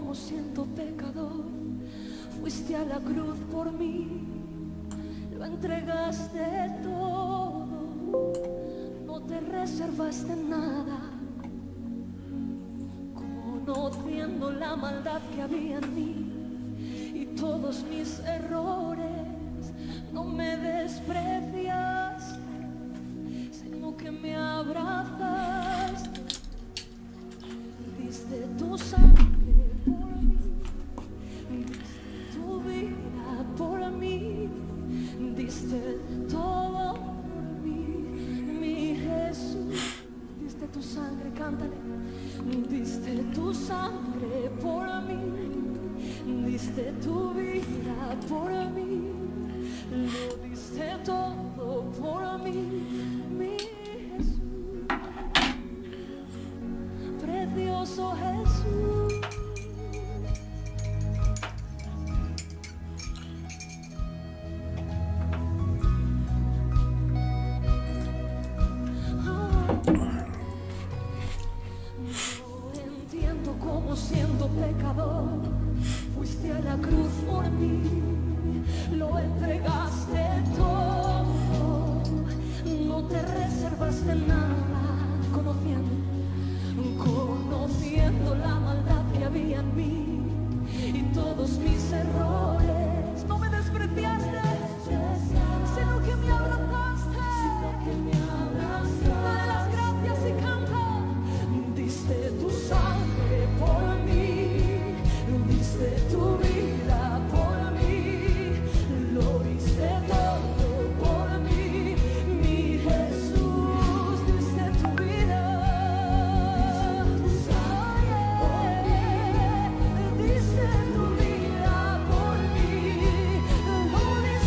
como siendo pecador, fuiste a la cruz por mí, lo entregaste todo, no te reservaste nada, conociendo la maldad que había en mí y todos mis errores, no me despreciaste, sino que me abrazaste, diste tu sangre por mí, diste tu vida por mí, diste todo por mí, mi Jesús, diste tu sangre, cántale, diste tu sangre por mí, diste tu vida por mí, lo diste todo por mí, mi Jesús, precioso Jesús. No entiendo cómo siendo pecador fuiste a la cruz por mí, lo entregaste todo, no te reservaste nada, conociendo la maldad que había en mí y todos mis errores, no me despreciaste, sino que me abrazaste, dale las gracias y canta, diste tu sangre por mí, diste tu vida por mí, lo diste todo por mí, mi Jesús, diste tu vida, diste tu vida por mí, lo diste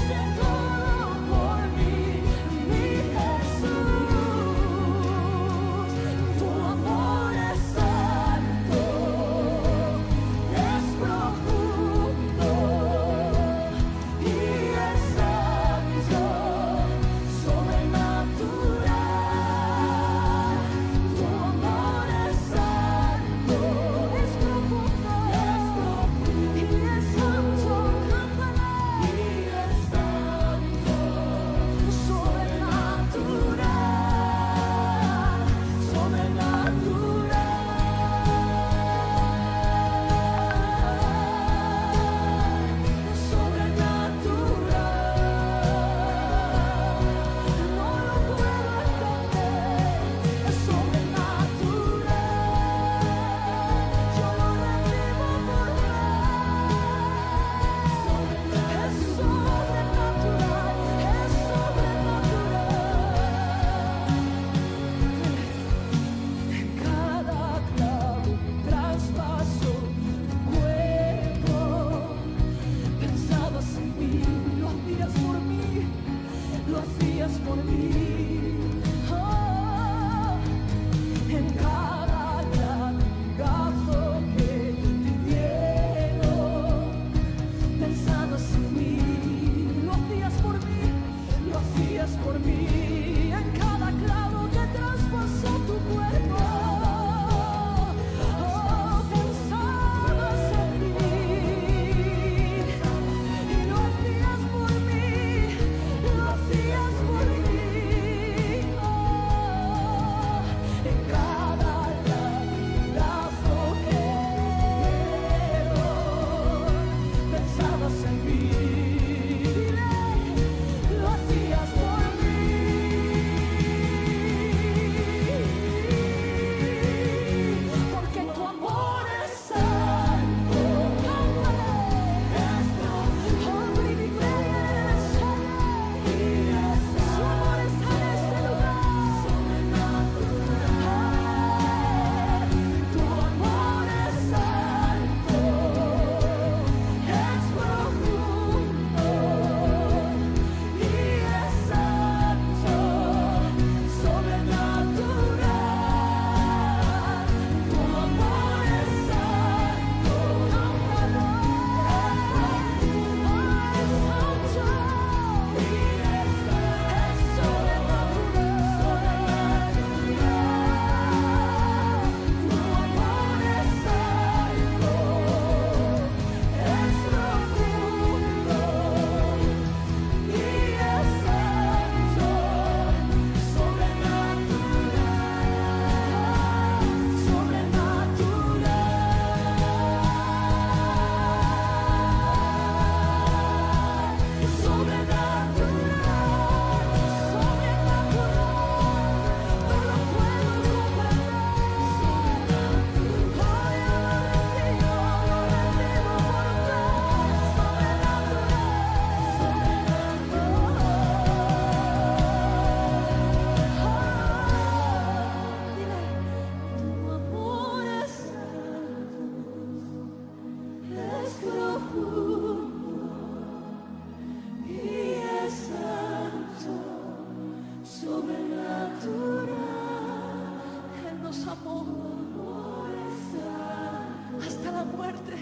muerte.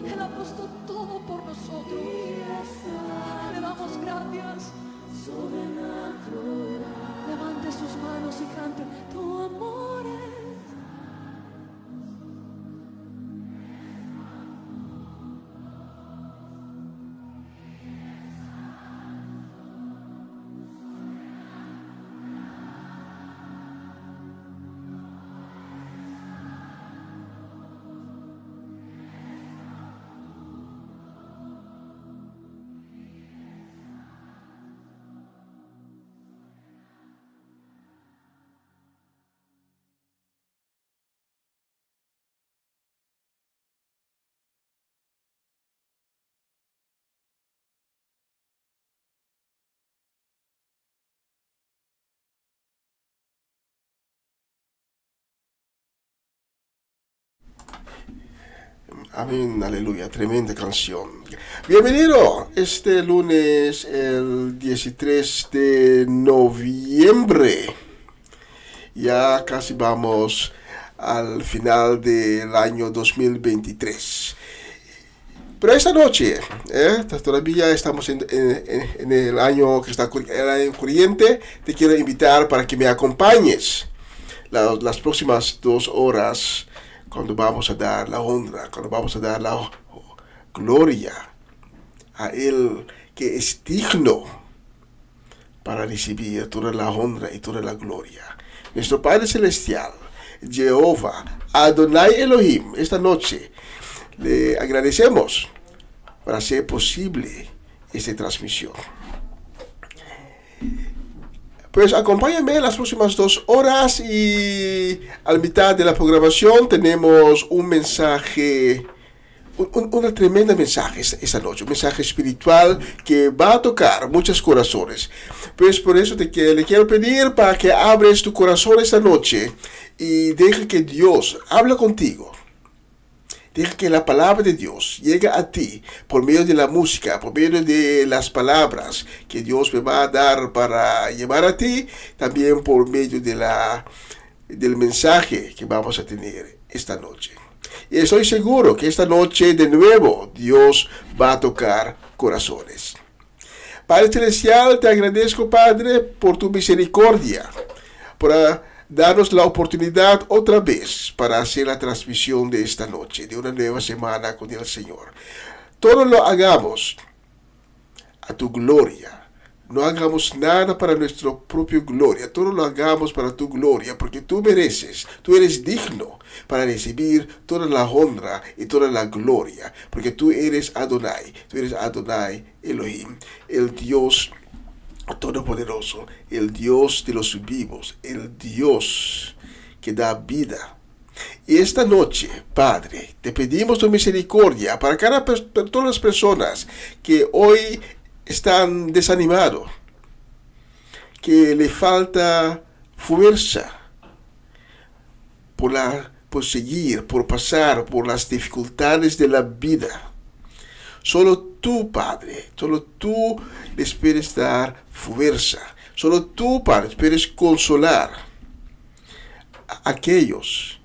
Él ha puesto todo por nosotros. Le damos gracias. Levante sus manos y cante. Tu amor es. Amén, aleluya, tremenda canción. Bienvenido este lunes, el 13 de noviembre. Ya casi vamos al final del año 2023. Pero esta noche, todavía estamos en el año que está el año corriente. Te quiero invitar para que me acompañes las próximas 2 horas, cuando vamos a dar la honra, cuando vamos a dar la gloria a Él que es digno para recibir toda la honra y toda la gloria. Nuestro Padre Celestial, Jehová, Adonai Elohim, esta noche le agradecemos por hacer posible esta transmisión. Pues acompáñame las próximas 2 horas y al mitad de la programación tenemos un mensaje, una tremenda mensaje esta noche, un mensaje espiritual que va a tocar muchos corazones. Pues por eso le quiero pedir para que abres tu corazón esta noche y deje que Dios hable contigo. Deja que la palabra de Dios llegue a ti por medio de la música, por medio de las palabras que Dios me va a dar para llevar a ti, también por medio del mensaje que vamos a tener esta noche. Y estoy seguro que esta noche de nuevo Dios va a tocar corazones. Padre Celestial, te agradezco, Padre, por tu misericordia, por darnos la oportunidad otra vez para hacer la transmisión de esta noche, de una nueva semana con el Señor. Todo lo hagamos a tu gloria. No hagamos nada para nuestra propia gloria. Todo lo hagamos para tu gloria, porque tú mereces, tú eres digno para recibir toda la honra y toda la gloria, porque tú eres Adonai Elohim, el Dios Todopoderoso, el Dios de los vivos, el Dios que da vida. Y esta noche, Padre, te pedimos tu misericordia para todas las personas que hoy están desanimados, que le falta fuerza por seguir, por pasar por las dificultades de la vida. Solo tú, Padre, solo tú les puedes dar fuerza. Solo tú, Padre, puedes consolar a aquellos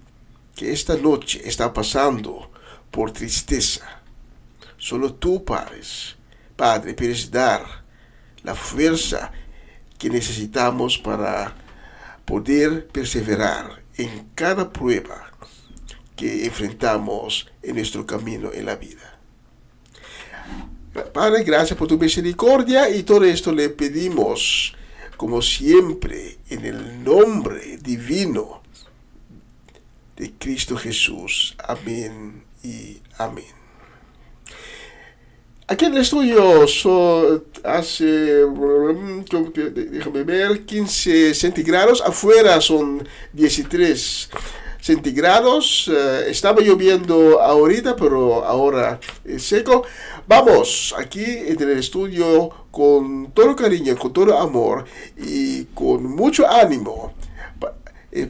que esta noche están pasando por tristeza. Solo tú, Padre, puedes dar la fuerza que necesitamos para poder perseverar en cada prueba que enfrentamos en nuestro camino en la vida. Padre, gracias por tu misericordia y todo esto le pedimos, como siempre, en el nombre divino de Cristo Jesús. Amén y amén. Aquí en el estudio hace, déjame ver, 15 centígrados. Afuera son 13 centígrados. Estaba lloviendo ahorita, pero ahora es seco. Vamos aquí en el estudio con todo cariño, con todo amor y con mucho ánimo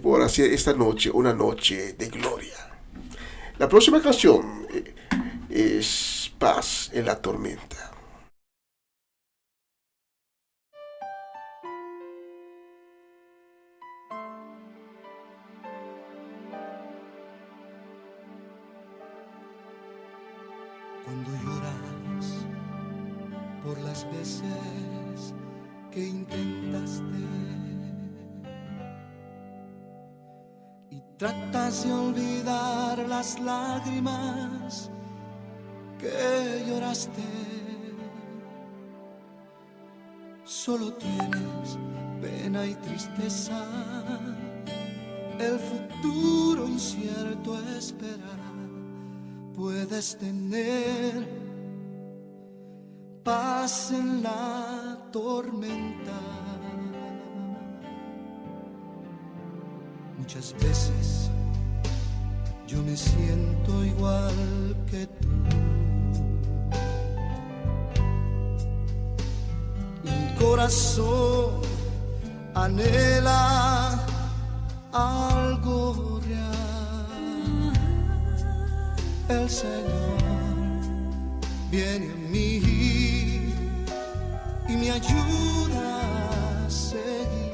por hacer esta noche una noche de gloria. La próxima canción es Paz en la tormenta. Cuando lloras por las veces que intentaste y tratas de olvidar las lágrimas que lloraste, solo tienes pena y tristeza, el futuro incierto espera. Puedes tener paz en la tormenta. Muchas veces yo me siento igual que tú. Mi corazón anhela algo real. El Señor viene a mí y me ayuda a seguir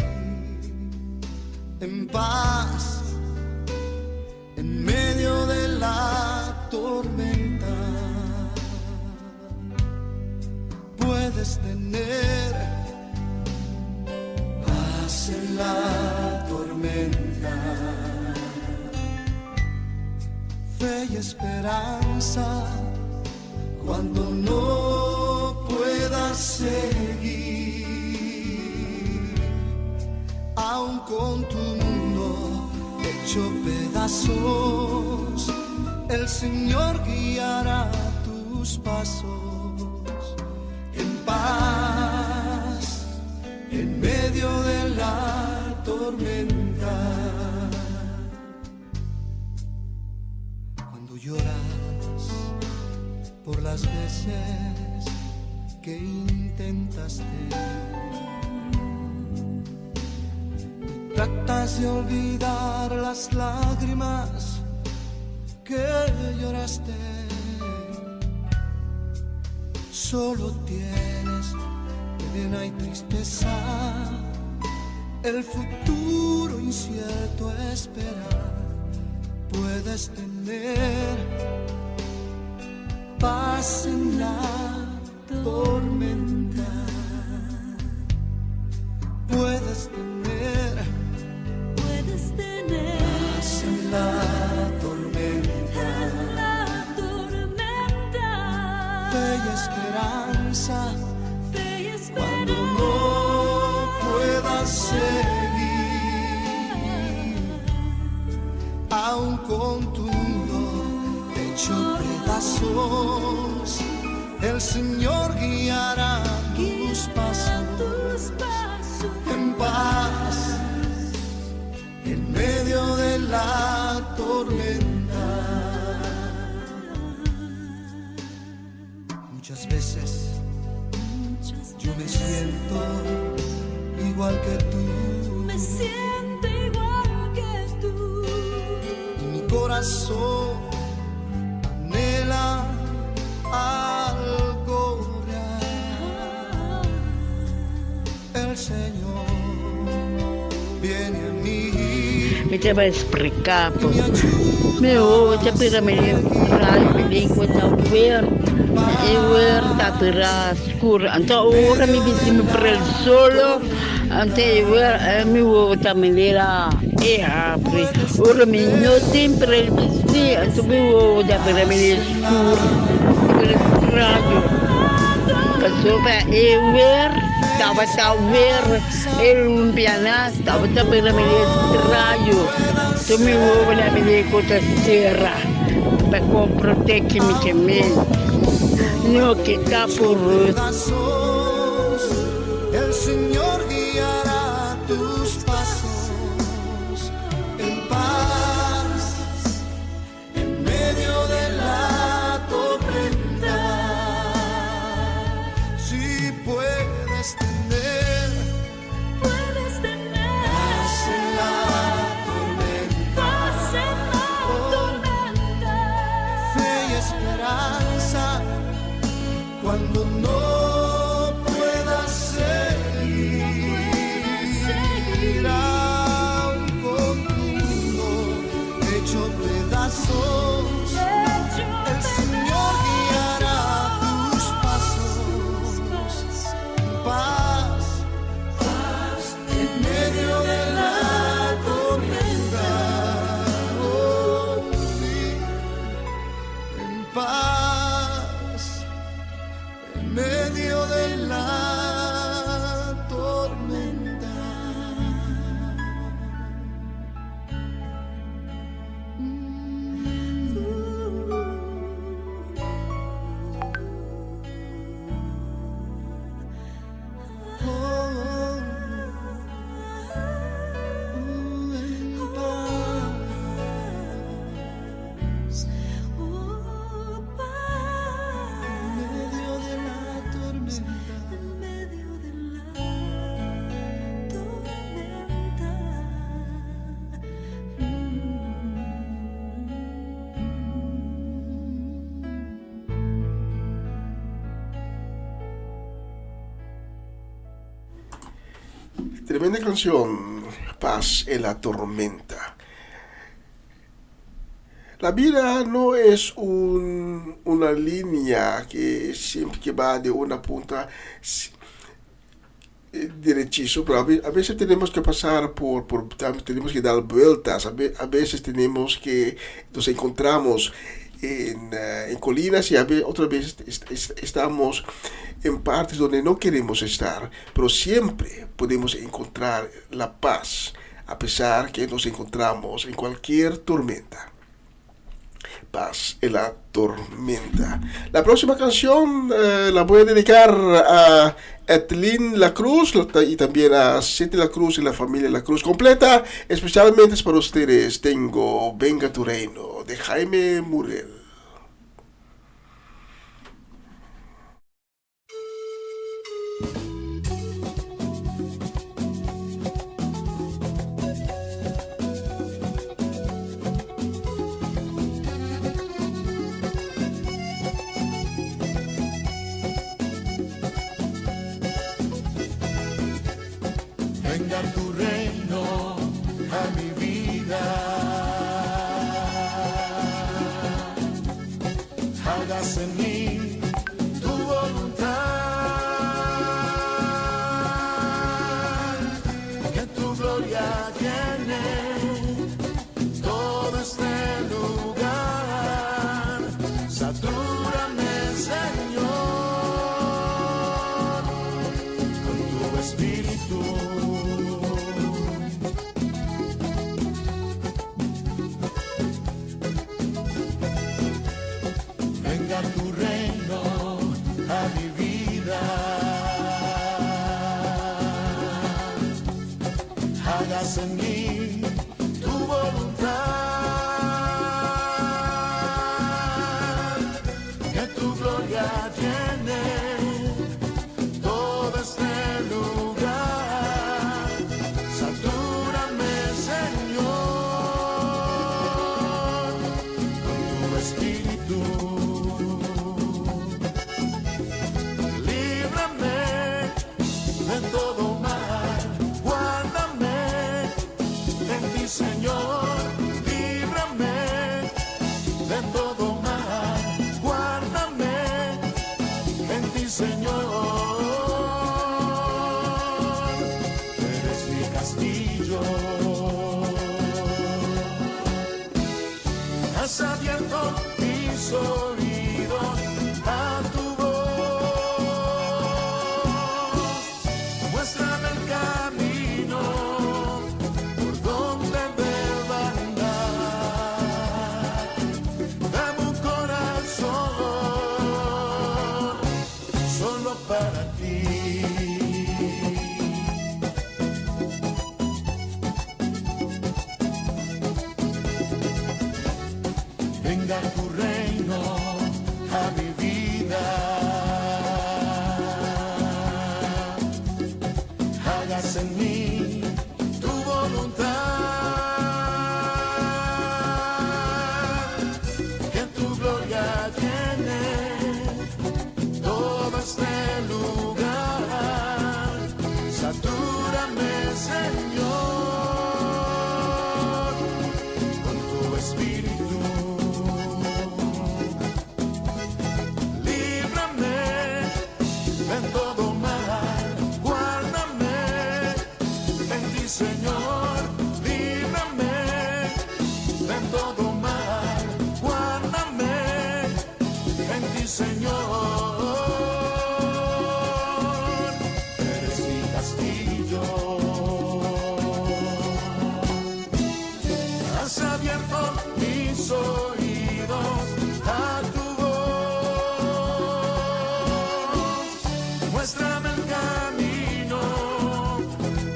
en paz en medio de la tormenta. Puedes tener paz en la tormenta, fe y esperanza cuando no puedas seguir, aun con tu mundo hecho pedazos, el Señor guiará tus pasos en paz en medio de la tormenta. Cuando lloras por las veces que intentaste y tratas de olvidar las lágrimas que lloraste, solo tienes pena y tristeza, el futuro incierto espera. Puedes tener paz en la tormenta. Puedes tener paz en la tormenta. Fe y esperanza cuando no puedas seguir, aun con tu mundo hecho pedazos, el Señor guiará tus pasos en paz en medio de la tormenta. Muchas veces yo me siento igual que tú. Me siento igual que tú. Y mi corazón anhela algo real. El Señor viene a mí. Mi te va explicar, pues. Meu, ya pira me lingua da ver. E ver da pira scura. Então ora mi visimo per il solo. Ante ver mi vuota me lera e apri. Ora mi noti per il visi. Anto mi vuota per me scura. Per il radio. Kasova e ver. Stava a ver un piano, stava a per me radio. Tu mi vuoi la mia cosa sera per proteggermi. No que está por el Señor guiará tus pasos en paz en medio de la tormenta. Si puedes tener paz en la tormenta, fe y esperanza cuando no paz en medio de la tormenta. Tremenda canción, Paz en la tormenta. La vida no es una línea que siempre que va de una punta derechizo, pero a veces tenemos que pasar tenemos que dar vueltas, a veces tenemos que nos encontramos en colinas y otras veces estamos en partes donde no queremos estar, pero siempre podemos encontrar la paz a pesar que nos encontramos en cualquier tormenta. Paz en la tormenta. La próxima canción la voy a dedicar a Etlin La Cruz y también a Ceti La Cruz y la familia La Cruz completa. Especialmente es para ustedes. Tengo Venga tu Reino de Jaime Murel. Venga tu reino a mi vida, hágase en mí tu voluntad, que tu gloria llene todo este lugar, satúrame, Señor, con tu espíritu. Venga tu reino a mi vida, hágase en mí tu voluntad, que tu gloria llene todo este lugar, satúrame, Señor, con tu espíritu. De todo mal, guárdame en ti, Señor, líbrame de todo mal, guárdame en ti, Señor, eres mi castillo, has abierto mis oídos a tu venga tu reino a mi vida, hágase en mí tu voluntad, que tu gloria llene todo este lugar, satúrame, Señor, con tu espíritu. Líbrame Señor, eres mi castillo. Has abierto mis oídos a tu voz. Muéstrame el camino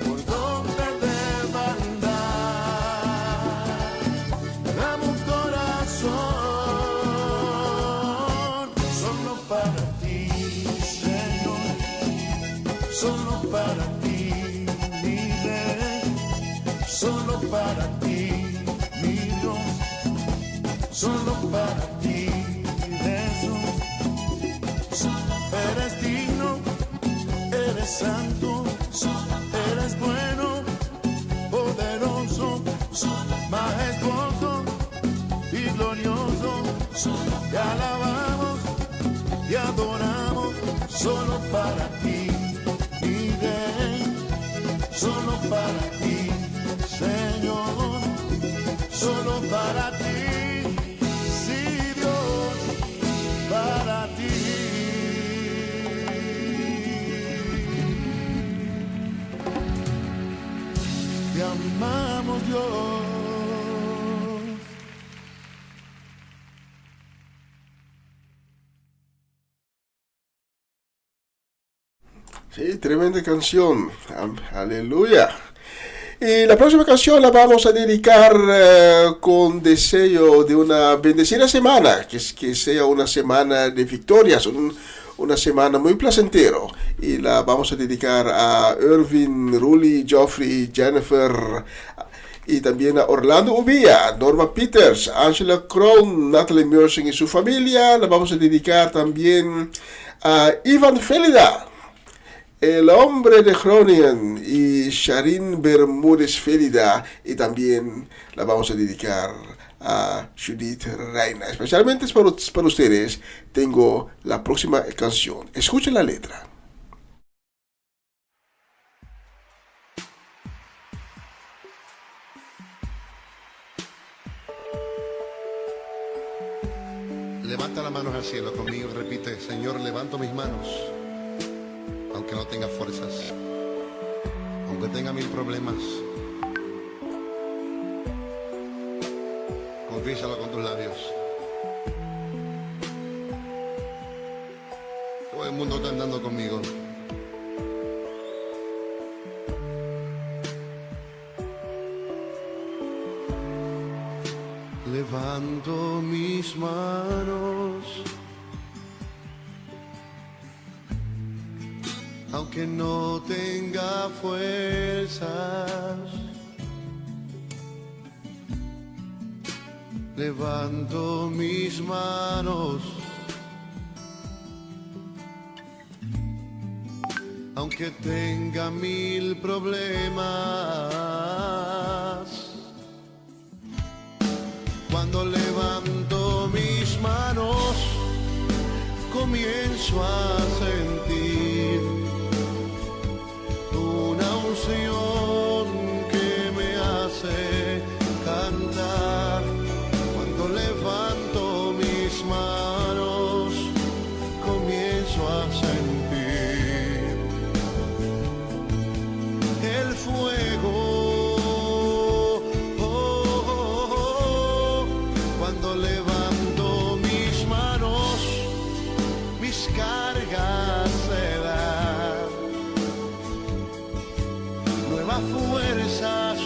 por donde debo andar. Dame un corazón solo para ti, Señor, solo para ti, mi Rey, solo para ti, mi Dios, solo para ti, Jesús. Eres digno, eres santo, eres bueno, poderoso, majestuoso y glorioso. Te alabamos y adoramos solo para ti, mi Rey, solo para ti, Señor, solo para ti, sí, Dios, para ti. Te amamos, Dios. Sí, tremenda canción. Aleluya. Y la próxima canción la vamos a dedicar con deseo de una bendecida semana, que sea una semana de victorias, una semana muy placentero. Y la vamos a dedicar a Irvin, Ruli, Geoffrey, Jennifer, y también a Orlando Ubía, Norma Peters, Angela Krohn, Natalie Mersing y su familia. La vamos a dedicar también a Ivan Felida, el hombre de Groningen, y Sharin Bermúdez Felida, y también la vamos a dedicar a Judith Reina. Especialmente para ustedes tengo la próxima canción. Escuchen la letra. Levanta las manos al cielo conmigo y repite: Señor, levanto mis manos, aunque no tenga fuerzas, aunque tenga mil problemas. Confiésalo con tus labios. Todo el mundo está andando conmigo. Levanto mis manos, aunque no tenga fuerzas. Levanto mis manos, aunque tenga mil problemas. Cuando levanto mis manos, comienzo a sentir una unción que me hace cantar. Cuando levanto mis manos, comienzo a sentir el fuego. Cuando levanto mis manos, mis cargas se dan. Nuevas fuerzas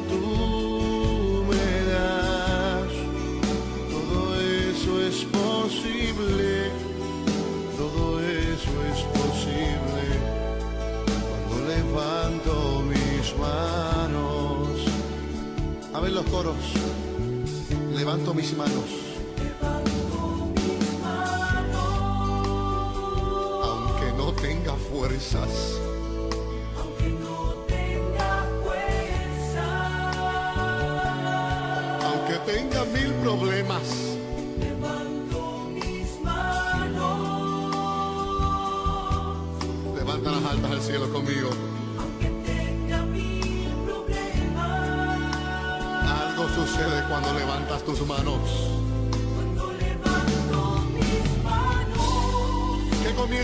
tú me das. Todo eso es posible, todo eso es posible. Cuando levanto mis manos. A ver los coros. Levanto mis manos, aunque no tenga fuerzas, aunque tenga mil problemas. Levanto mis manos, Levanta las altas al cielo conmigo. aunque tenga mil problemas. Algo sucede cuando levantas tus manos. Cuando levanto mis manos,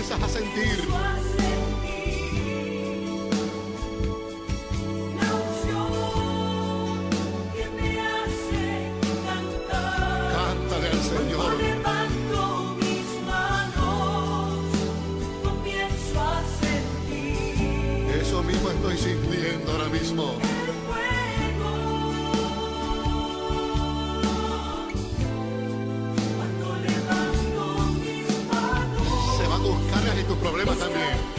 comienzas a sentir. Cántale al Señor. Eso mismo estoy sintiendo ahora mismo. Se van tus cargas y tus problemas también.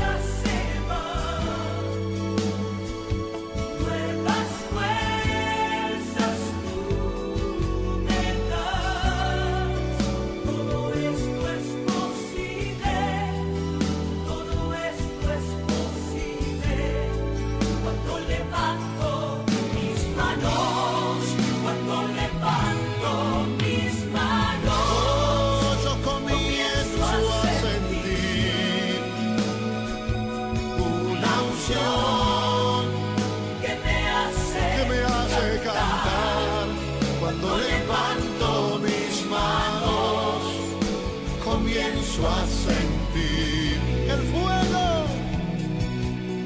Comienzo a sentir el fuego,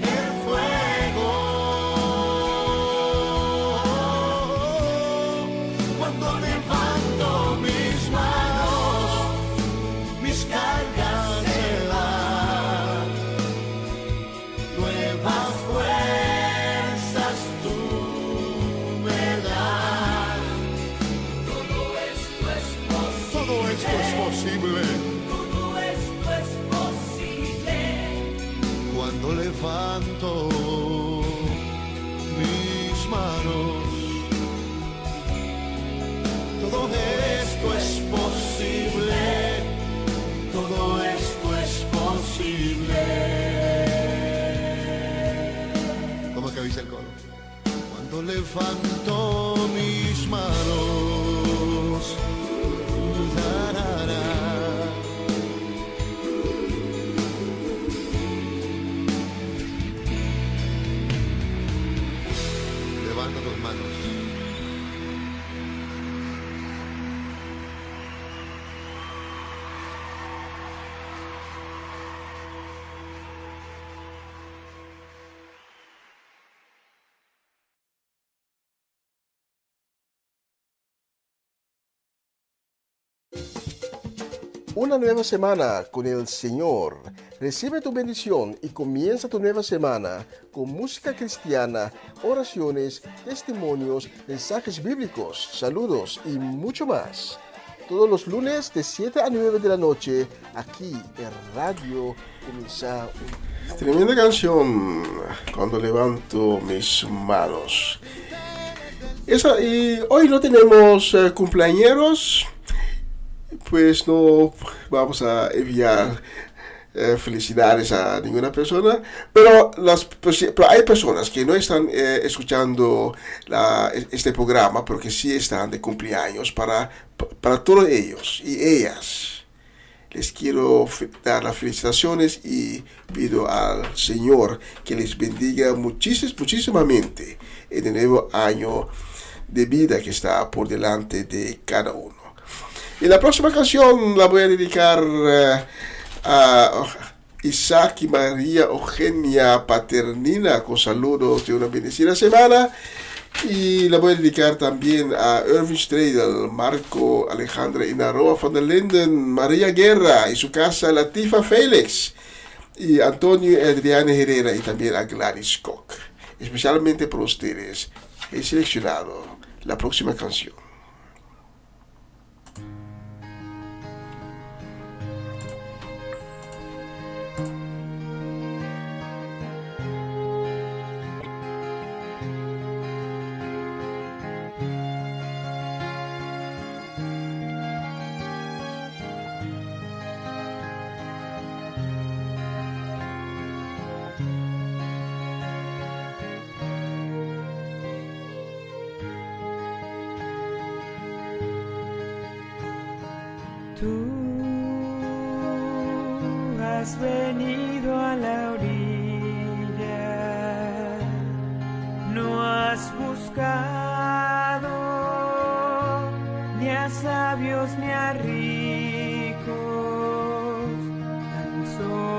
el fuego. Cuando levanto mis manos, mis cargas se van. Nuevas fuerzas tú me das. Todo esto es posible. Cuando levanto mis manos, todo esto es posible, todo esto es posible. ¿Cómo que dice el coro? Cuando levanto mis manos, levanta tus manos. Una nueva semana con el Señor. Recibe tu bendición y comienza tu nueva semana con música cristiana, oraciones, testimonios, mensajes bíblicos, saludos y mucho más. Todos los lunes de 7 a 9 de la noche, aquí en Radio Comienza. Tremenda canción, Cuando levanto mis manos. Y hoy no tenemos cumpleañeros. Pues no vamos a enviar felicidades a ninguna persona, pero hay personas que no están escuchando este programa, pero que sí están de cumpleaños. Para todos ellos y ellas les quiero dar las felicitaciones y pido al Señor que les bendiga muchísimamente en el nuevo año de vida que está por delante de cada uno. Y la próxima canción la voy a dedicar a Isaac y María Eugenia Paternina, con saludos de una bendecida semana. Y la voy a dedicar también a Irving Stradel, Marco Alejandra Inaroa van der Linden, María Guerra y su casa Latifa Félix, y Antonio y Adriana Herrera, y también a Gladys Koch. Especialmente por ustedes he seleccionado la próxima canción. Tú has venido a la orilla, no has buscado ni a sabios ni a ricos, tan solo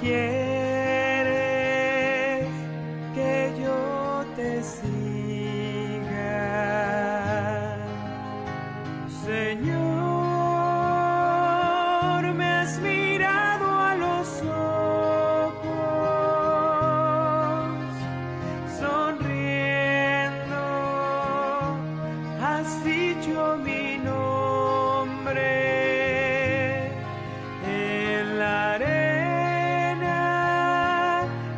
quieres que yo te siga. Señor, me has mirado a los ojos, sonriendo, has dicho mi nombre. En la arena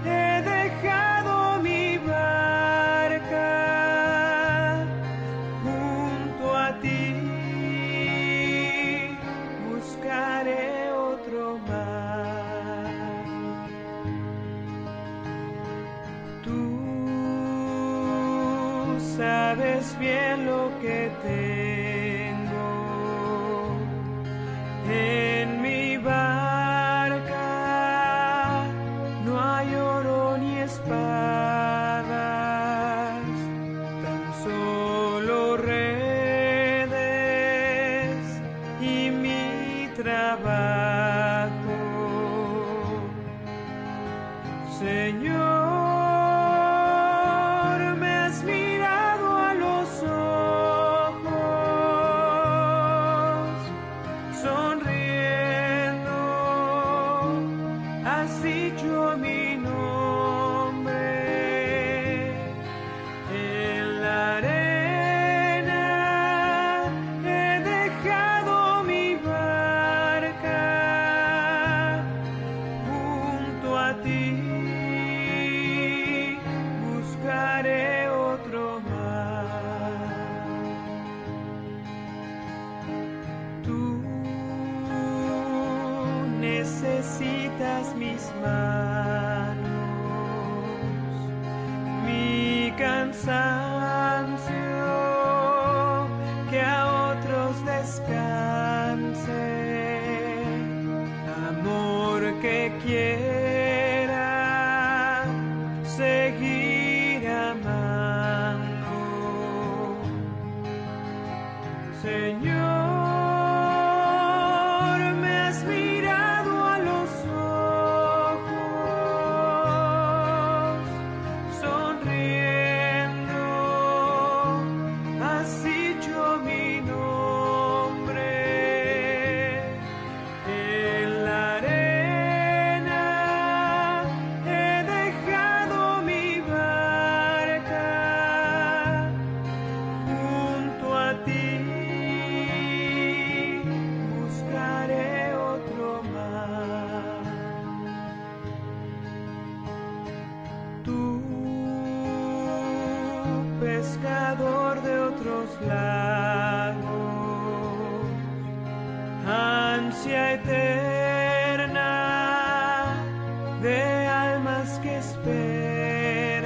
he dejado mi barca, junto a ti buscaré otro mar. Tú sabes bien lo que tengo en mi barca, no hay oro ni espadas, tan solo redes y mi trabajo. Señor, me has mirado a los ojos, sonriendo, has dicho mi nombre. En la arena he dejado mi barca, junto a ti buscaré otro mar. Tú necesitas mis manos, mi cansancio, que a otros descanse, amor que quiera seguir amando. Señor, me has mirado a los ojos, sonriendo, has dicho mi nombre. En la arena he dejado mi barca, junto a ti buscaré otro mar. Tú, pescador de otros lagos, ansia eterna de almas que esperan,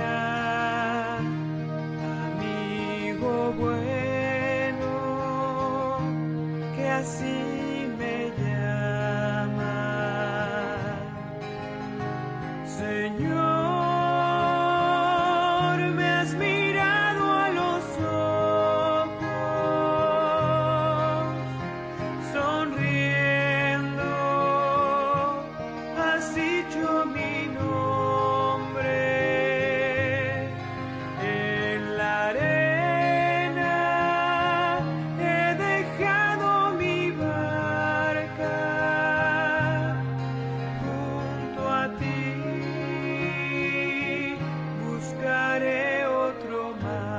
amigo bueno, que así me llama. Señor, me has mirado a los ojos, sonriendo, has dicho mi nombre. En la arena he dejado mi barca, junto a ti buscaré otro mar.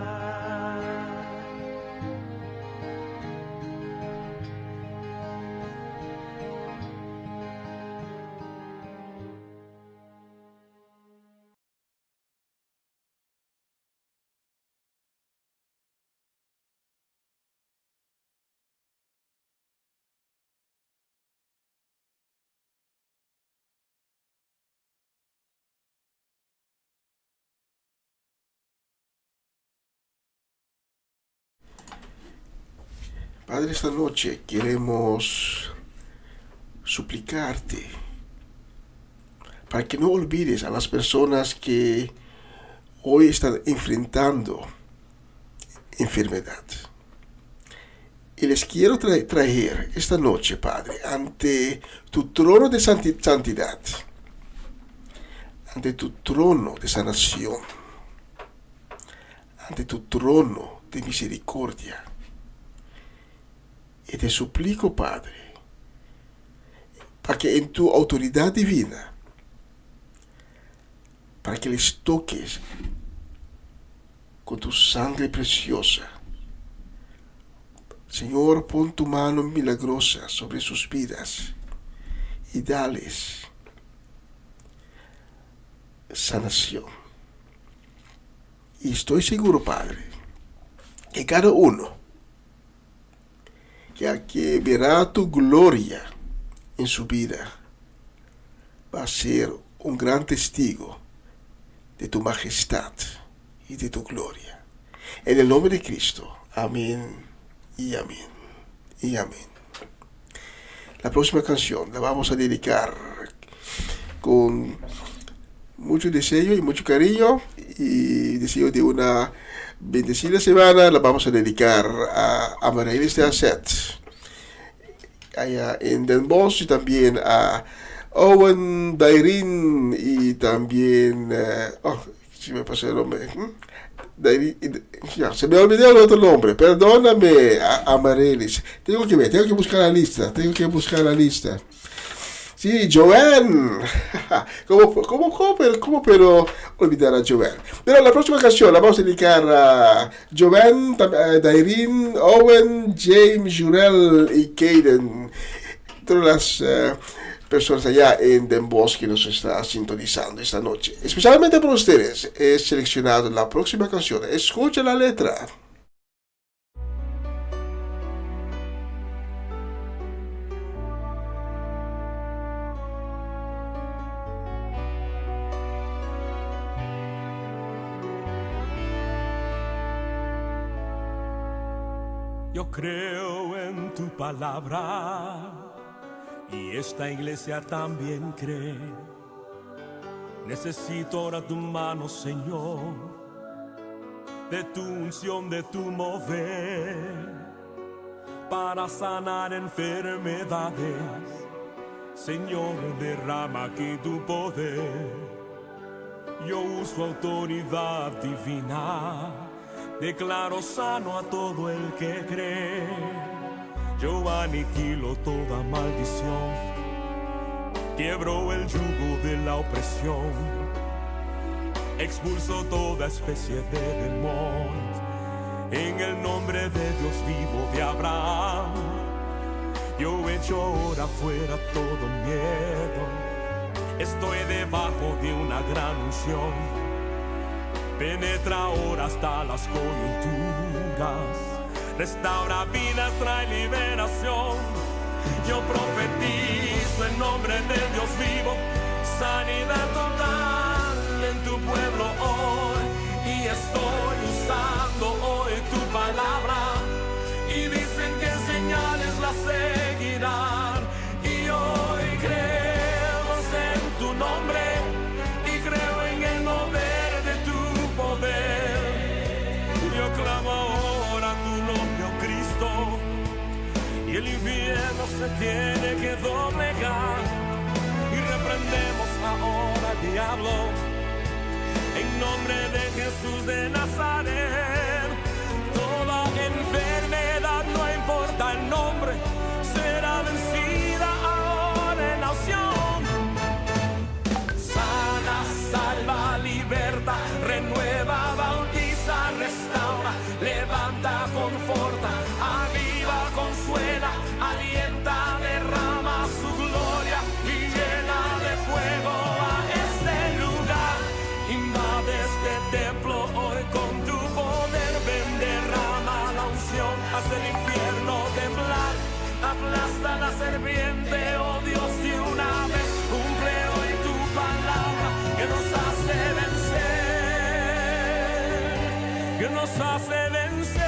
Padre, esta noche queremos suplicarte para que no olvides a las personas que hoy están enfrentando enfermedad. Y les quiero traer esta noche, Padre, ante tu trono de santidad, ante tu trono de sanación, ante tu trono de misericordia. Y te suplico, Padre, para que en tu autoridad divina, para que les toques con tu sangre preciosa. Señor, pon tu mano milagrosa sobre sus vidas y dales sanación. Y estoy seguro, Padre, que cada uno que verá tu gloria en su vida va a ser un gran testigo de tu majestad y de tu gloria. En el nombre de Cristo. Amén y amén y amén. La próxima canción la vamos a dedicar con mucho deseo y mucho cariño y deseo de una bendecida semana. La vamos a dedicar a Amareylis de Aset, allá en Den Bosch, y también a Owen Dairin, y también si me pasé el nombre, ya, se me olvidó el otro nombre, perdóname, Amareylis. Tengo que buscar la lista, Sí, Joanne. ¿Cómo pero olvidar a Joanne? Pero la próxima canción la vamos a dedicar a Joanne, Dairin, Owen, James, Jurel y Caden. Todas las personas allá en Den Bosch que nos está sintonizando esta noche. Especialmente por ustedes he seleccionado la próxima canción. Escucha la letra. Yo creo en tu palabra y esta iglesia también cree. Necesito ahora tu mano, Señor, de tu unción, de tu mover, para sanar enfermedades. Señor, derrama aquí tu poder. Yo uso autoridad divina, declaro sano a todo el que cree. Yo aniquilo toda maldición, quiebro el yugo de la opresión, expulso toda especie de demonios. En el nombre de Dios vivo de Abraham, yo echo ahora fuera todo miedo. Estoy debajo de una gran unción, penetra ahora hasta las coyunturas, restaura vidas, trae liberación. Yo profetizo en nombre de Dios vivo, sanidad total en tu pueblo hoy. Y estoy usando hoy tu palabra, y dicen que señales la seguirán. Y hoy creemos en tu nombre, y creo en el mover de tu poder. Yo clamo ahora tu nombre, oh Cristo, y el infierno se tiene que doblegar. Y reprendemos ahora al diablo, en nombre de Jesús de Nazaret. Toda enfermedad, no importa el nombre, será vencida ahora en la unción. Sana, salva, liberta, renueva, bautiza, restaura, levanta, conforta, aviva, consuela, alienta, derrama su gloria y llena de fuego a este lugar. Invade este templo hoy con tu poder, ven, derrama la unción, haz el infierno temblar, aplasta la serpiente, oh Dios, de una vez, cumple hoy tu palabra que nos hace vencer, que nos hace vencer,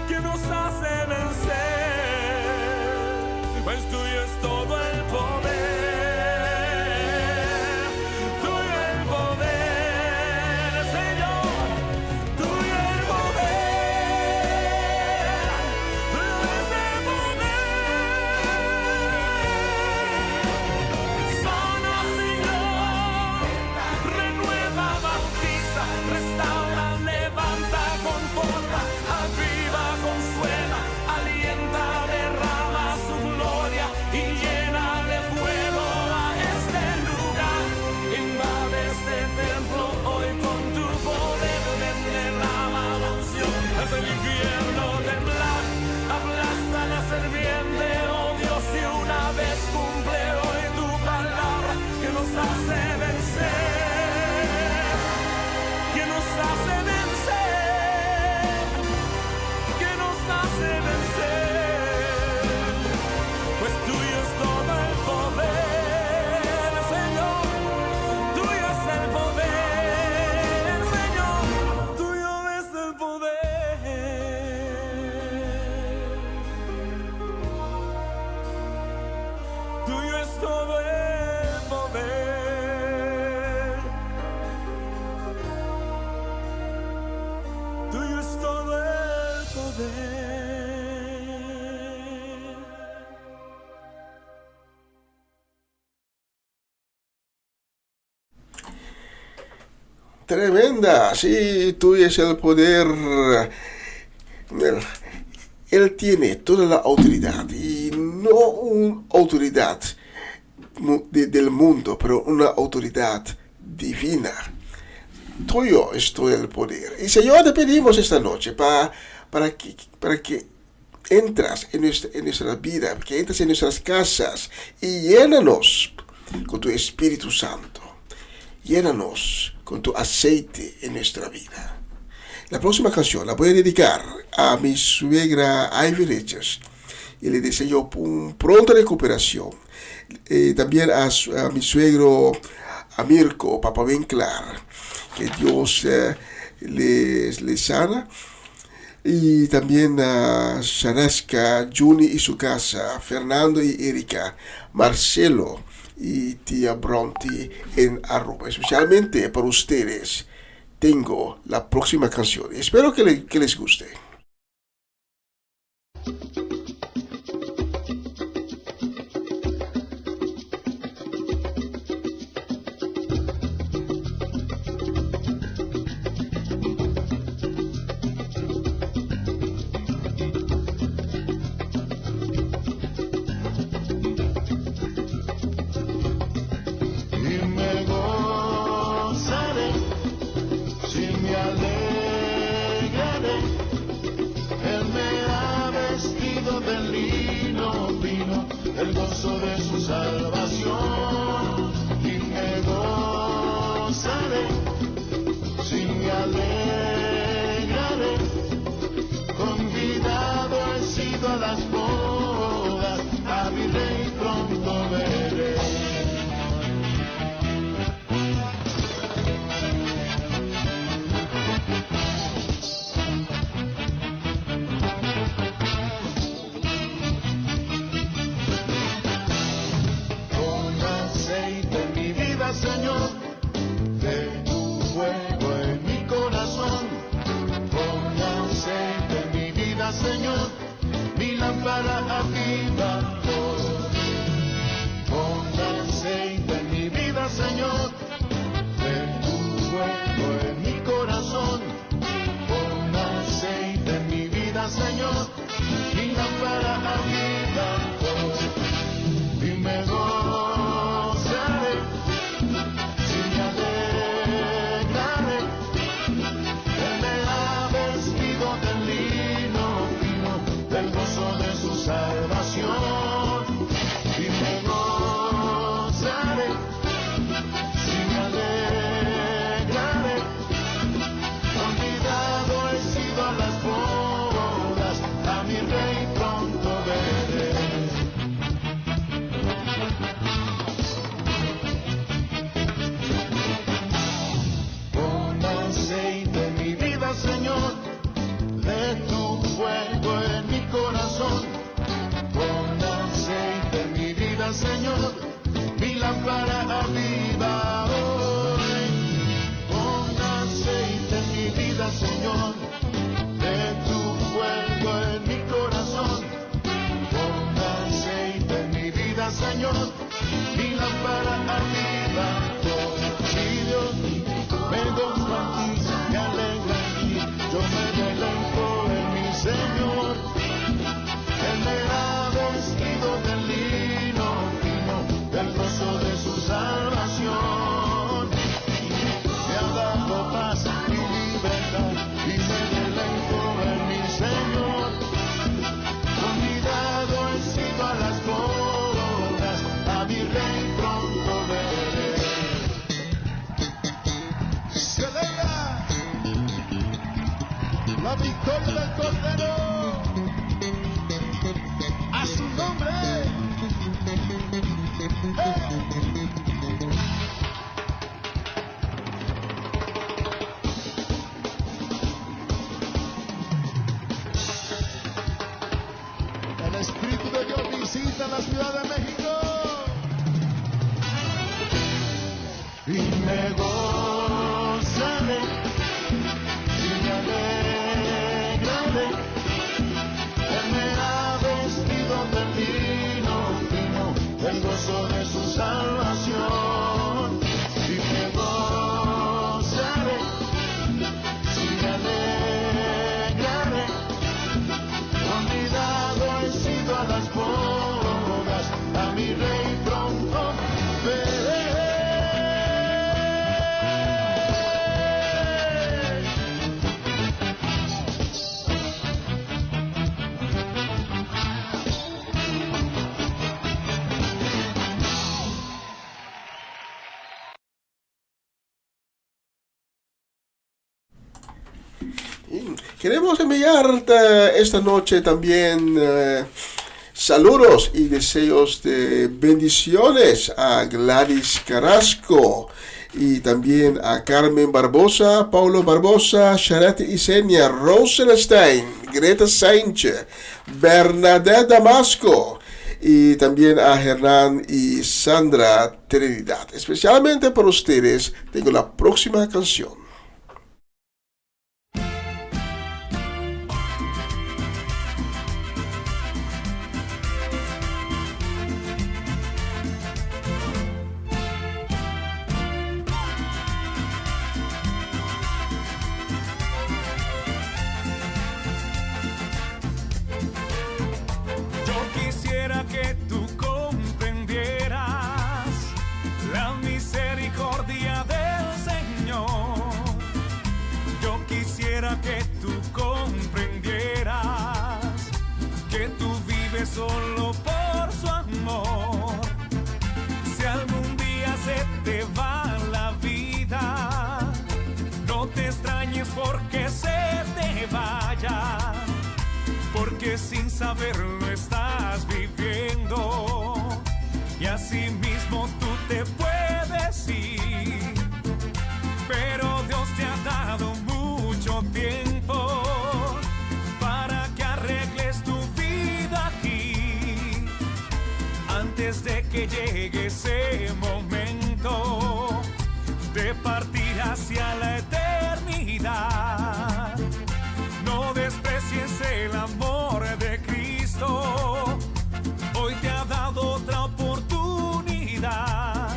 que nos hace vencer, pues tuyo es todo el poder. Sana, Tremenda, sí, tú es el poder. Él tiene toda la autoridad y no una autoridad del mundo, pero una autoridad divina. Tuyo es todo el poder. Y Señor, te pedimos esta noche para que entras en nuestra vida, que entras en nuestras casas y llénanos con tu Espíritu Santo. Llénanos con tu aceite en nuestra vida. La próxima canción la voy a dedicar a mi suegra Ivy Richards y le deseo una pronta recuperación. También a mi suegro Mirko Papavenclar, que Dios le sana. Y también a Sharaska, Juni y su casa, Fernando y Erika, Marcelo y tía Bronte en Aruba. Especialmente para ustedes tengo la próxima canción. Espero que les guste. La victoria del Cordero, a su nombre. El Espíritu de Dios visita la Ciudad de México y me gozaré y me alegraré. Él me ha vestido de lino fino, el gozo de su salvación, y me gozaré Queremos enviar esta noche también saludos y deseos de bendiciones a Gladys Carrasco y también a Carmen Barbosa, Paulo Barbosa, Charette Isenia, Rosenstein, Greta Sánchez, Bernadette Damasco y también a Hernán y Sandra Trinidad. Especialmente para ustedes tengo la próxima canción. Que tú comprendieras la misericordia del Señor. Yo quisiera que tú comprendieras que tú vives solo por su amor. Si algún día se te va la vida, no te extrañes porque se te vaya, porque sin saberlo estás viviendo y así mismo tú te puedes ir. Pero Dios te ha dado mucho tiempo para que arregles tu vida aquí, antes de que llegue ese momento de partir hacia la eternidad. No desprecies el amor de Cristo. Hoy te ha dado otra oportunidad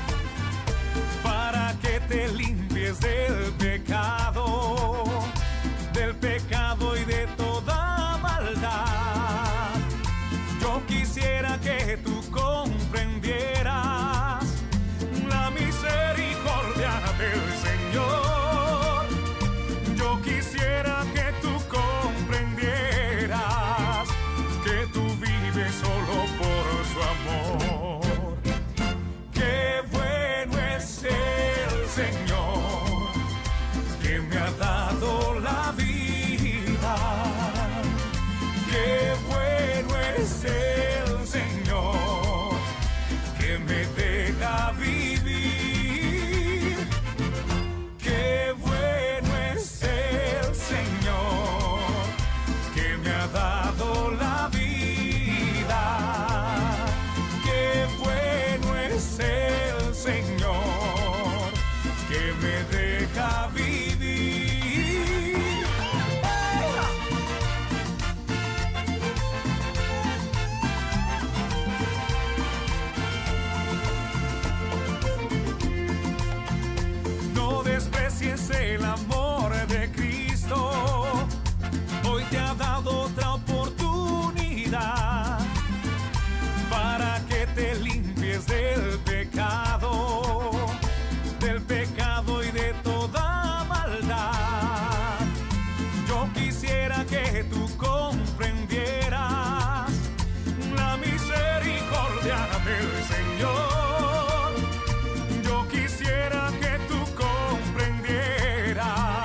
para que te limpies del pecado y de toda maldad. Yo quisiera que tú comprendieras la misericordia del Señor. Yo quisiera que tú comprendieras que tú vives solo por su amor. Qué bueno es el Señor que me ha dado la vida. Qué bueno es el Señor que me deja vivir. Qué bueno es el Señor que me ha dado la vida. Qué bueno es el Señor que me deja vivir. No desprecies el amor de Cristo. Hoy te ha dado otra oportunidad para que te limpies del pecado y de toda maldad. Yo quisiera que tú comprendieras la misericordia del Señor. Yo quisiera que tú comprendieras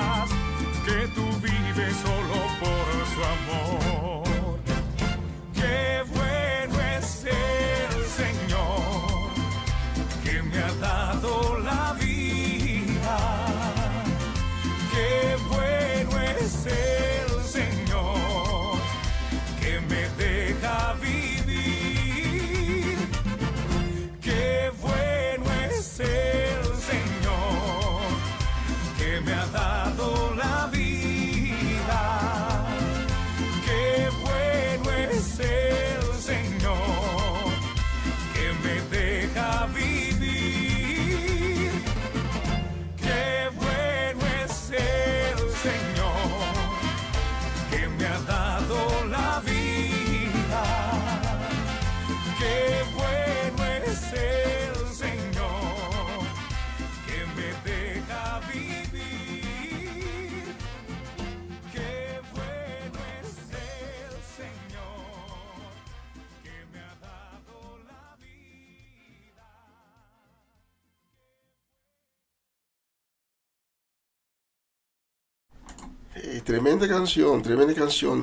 tremenda canción,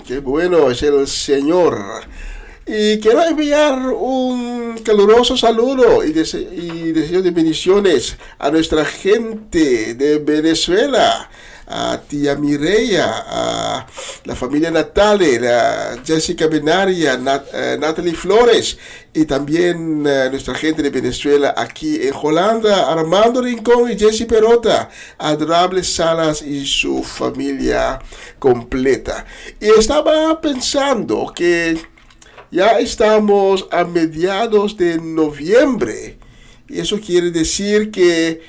qué bueno es el Señor. Y quiero enviar un caluroso saludo y deseo de bendiciones a nuestra gente de Venezuela, a tía Mireya, a la familia Natale, a Jessica Benaria, Natalie Flores, y también nuestra gente de Venezuela aquí en Holanda, Armando Rincón y Jessy Perota, Adorable Salas y su familia completa. Y estaba pensando que ya estamos a mediados de noviembre y eso quiere decir que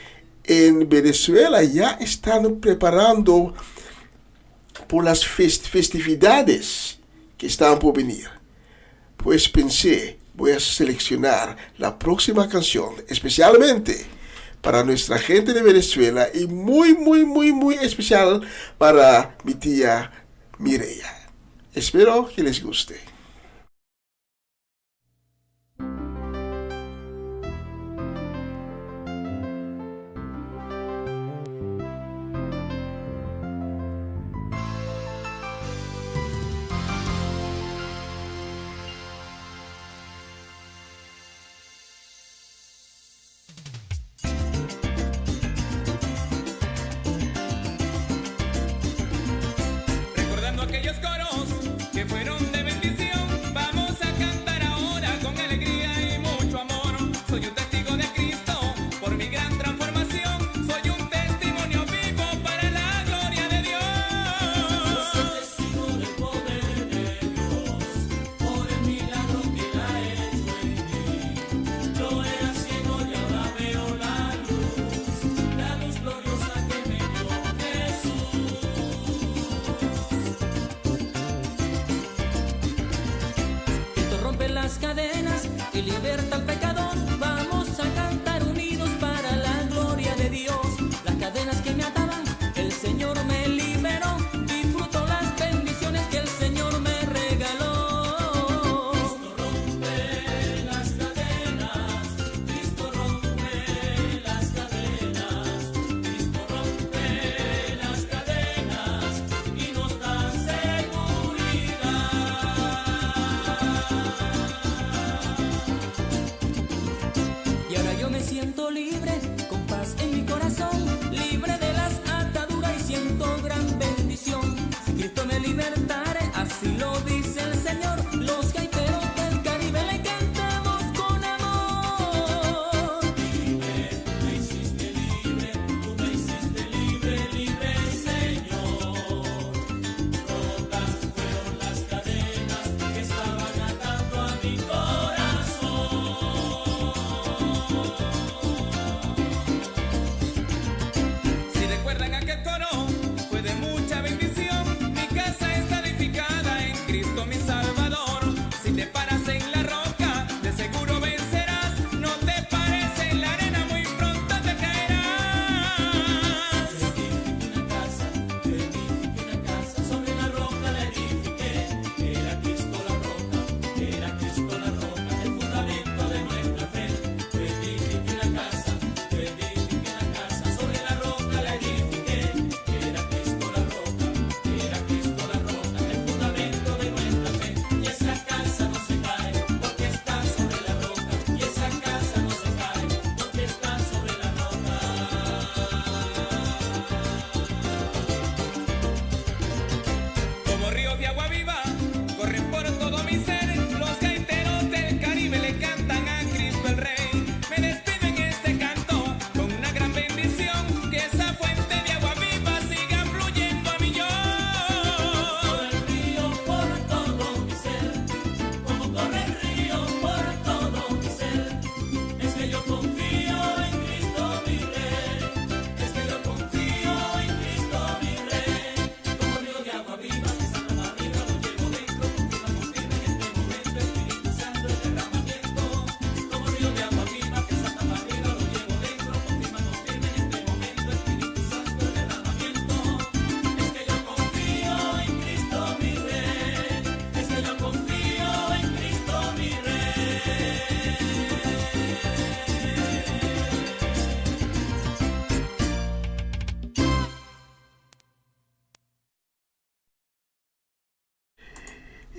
en Venezuela ya están preparando por las festividades que están por venir. Pues pensé, voy a seleccionar la próxima canción especialmente para nuestra gente de Venezuela y muy especial para mi tía Mireya. Espero que les guste. Aquellos coros que fueron de bendición, vamos a cantar ahora con alegría y mucho amor. Soy un testigo de Cristo por mi gran transformación, soy un testimonio vivo para la gloria de Dios. Soy testigo del poder de Dios, por el milagro que Él ha hecho en mí. Yo era ciego y ahora veo la luz gloriosa que me dio Jesús. Las cadenas y liberta al pecador. Vamos a cantar unidos para la gloria de Dios. Las cadenas que me ataban, el Señor me liberó. Disfruto las bendiciones que el Señor me regaló. Cristo rompe las cadenas, Cristo rompe las cadenas, Cristo rompe las cadenas y nos da seguridad.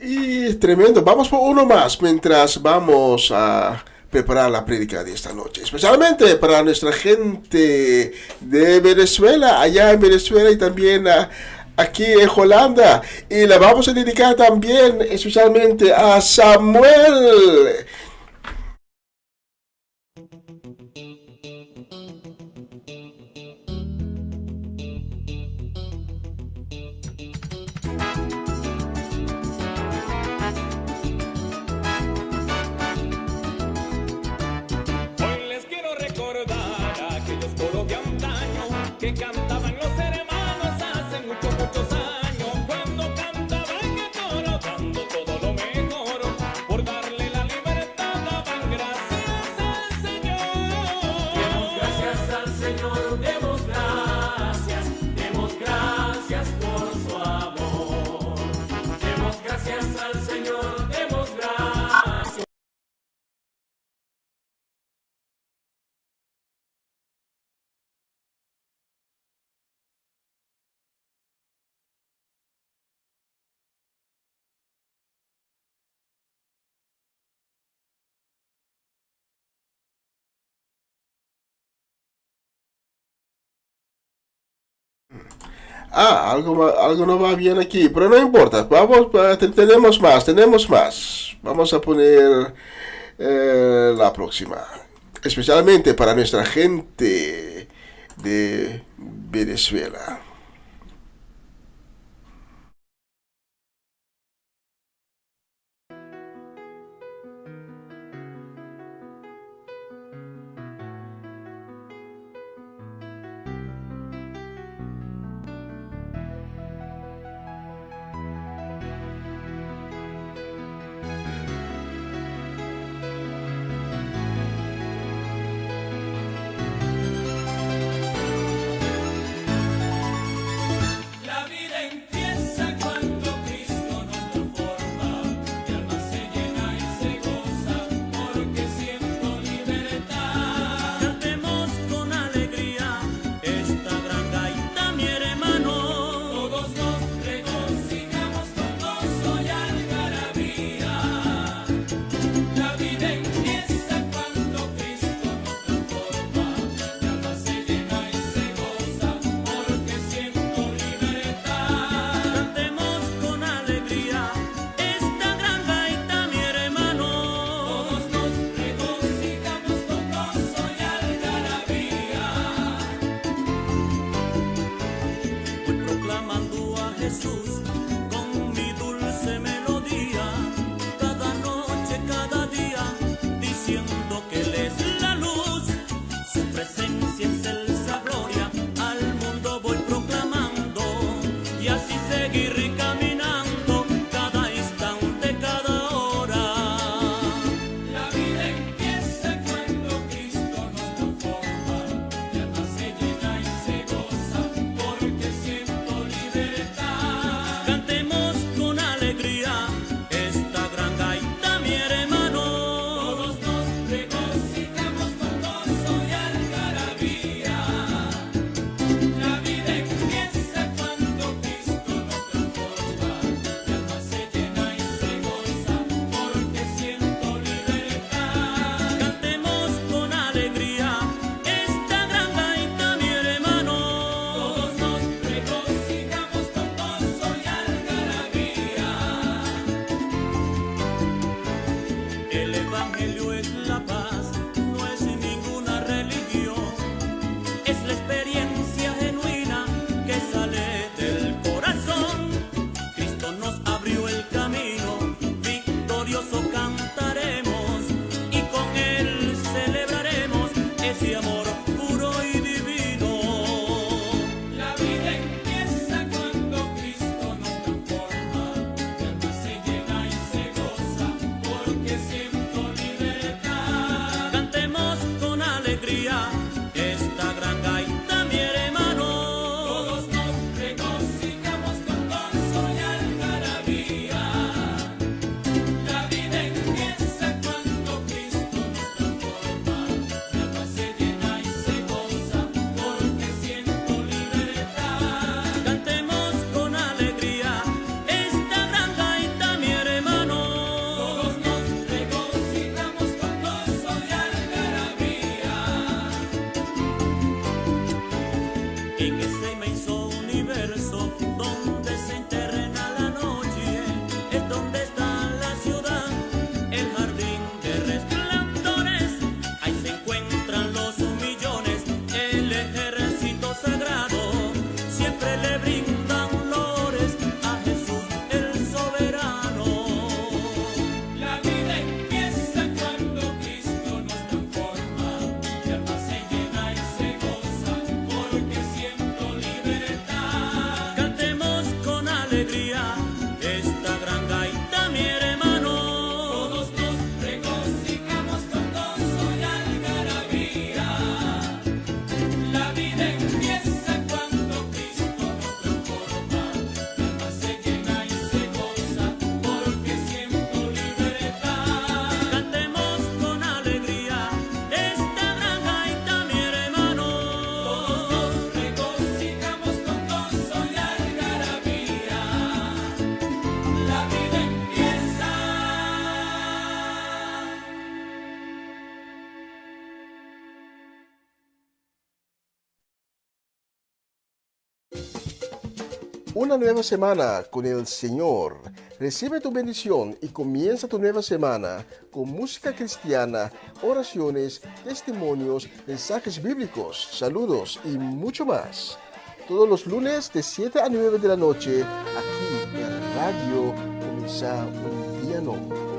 Y tremendo. Vamos por uno más mientras vamos a preparar la prédica de esta noche. Especialmente para nuestra gente de Venezuela, allá en Venezuela y también aquí en Holanda. Y la vamos a dedicar también especialmente a Samuel. Que cantaban los hermanos hace muchos, muchos años, cuando cantaban el coro dando todo lo mejor, por darle la libertad daban gracias al Señor. Demos gracias al Señor, demos gracias por su amor. Demos gracias al Señor, demos gracias. Algo no va bien aquí, pero no importa. Vamos, tenemos más. Vamos a poner la próxima. Especialmente para nuestra gente de Venezuela. Una nueva semana con el Señor. Recibe tu bendición y comienza tu nueva semana con música cristiana, oraciones, testimonios, mensajes bíblicos, saludos y mucho más. Todos los lunes de 7 a 9 de la noche, aquí en Radio Comienza un Día Nuevo.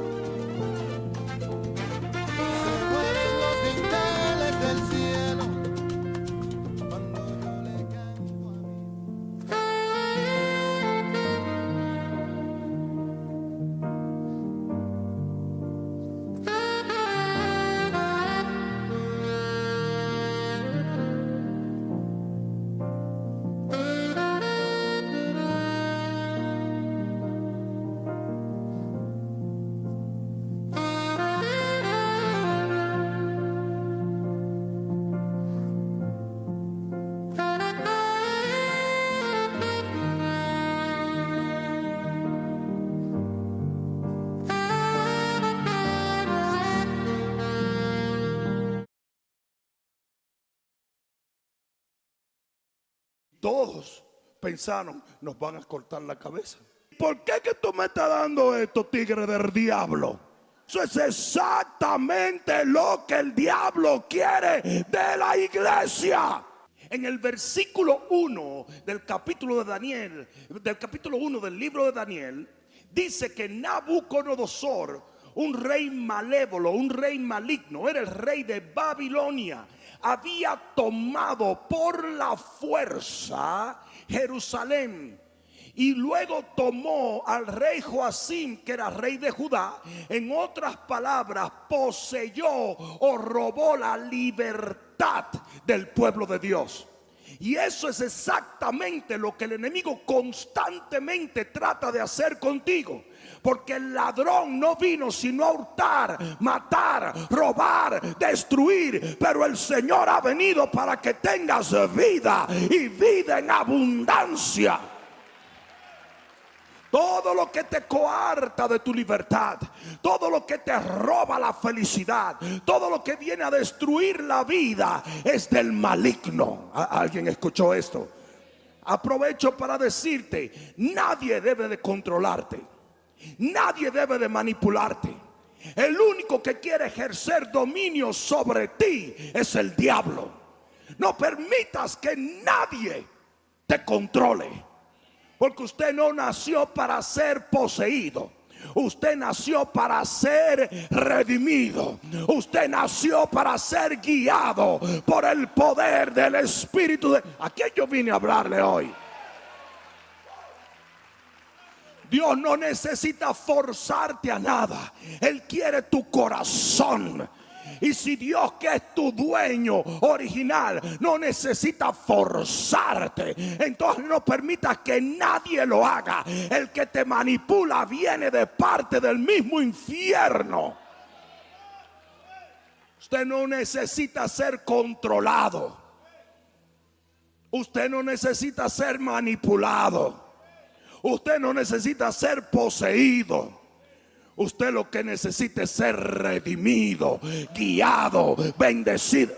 Todos pensaron, nos van a cortar la cabeza. ¿Por qué que tú me estás dando esto, tigre del diablo? Eso es exactamente lo que el diablo quiere de la iglesia. En el versículo 1 del capítulo de Daniel, del capítulo 1 del libro de Daniel, dice que Nabucodonosor, un rey malévolo, un rey maligno, era el rey de Babilonia, había tomado por la fuerza Jerusalén. Y luego tomó al rey Joacim, que era rey de Judá. En otras palabras, poseyó o robó la libertad del pueblo de Dios. Y eso es exactamente lo que el enemigo constantemente trata de hacer contigo. Porque el ladrón no vino sino a hurtar, matar, robar, destruir. Pero el Señor ha venido para que tengas vida y vida en abundancia. Todo lo que te coarta de tu libertad, todo lo que te roba la felicidad, todo lo que viene a destruir la vida es del maligno. ¿Alguien escuchó esto? Aprovecho para decirte, nadie debe de controlarte, nadie debe de manipularte. El único que quiere ejercer dominio sobre ti es el diablo. No permitas que nadie te controle. Porque usted no nació para ser poseído. Usted nació para ser redimido. Usted nació para ser guiado por el poder del Espíritu de... ¿A quién yo vine a hablarle hoy? Dios no necesita forzarte a nada. Él quiere tu corazón. Y si Dios, que es tu dueño original, no necesita forzarte, entonces no permitas que nadie lo haga. El que te manipula viene de parte del mismo infierno. Usted no necesita ser controlado. Usted no necesita ser manipulado. Usted no necesita ser poseído. Usted lo que necesita es ser redimido, guiado, bendecido.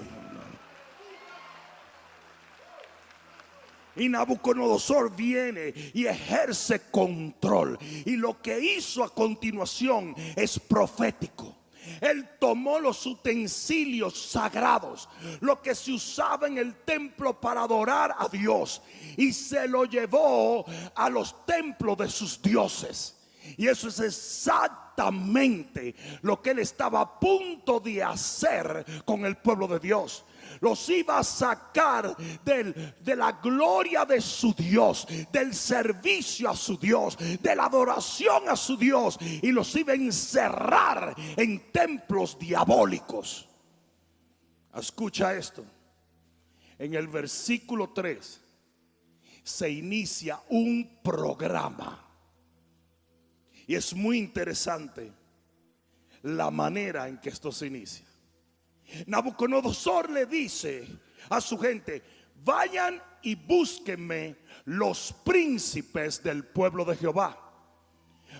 Y Nabucodonosor viene y ejerce control. Y lo que hizo a continuación es profético. Él tomó los utensilios sagrados, lo que se usaba en el templo para adorar a Dios, y se lo llevó a los templos de sus dioses. Y eso es exactamente lo que él estaba a punto de hacer con el pueblo de Dios. Los iba a sacar de la gloria de su Dios, del servicio a su Dios, de la adoración a su Dios, y los iba a encerrar en templos diabólicos. Escucha esto. En el versículo 3 se inicia un programa. Y es muy interesante la manera en que esto se inicia. Nabucodonosor le dice a su gente: vayan y búsquenme los príncipes del pueblo de Jehová.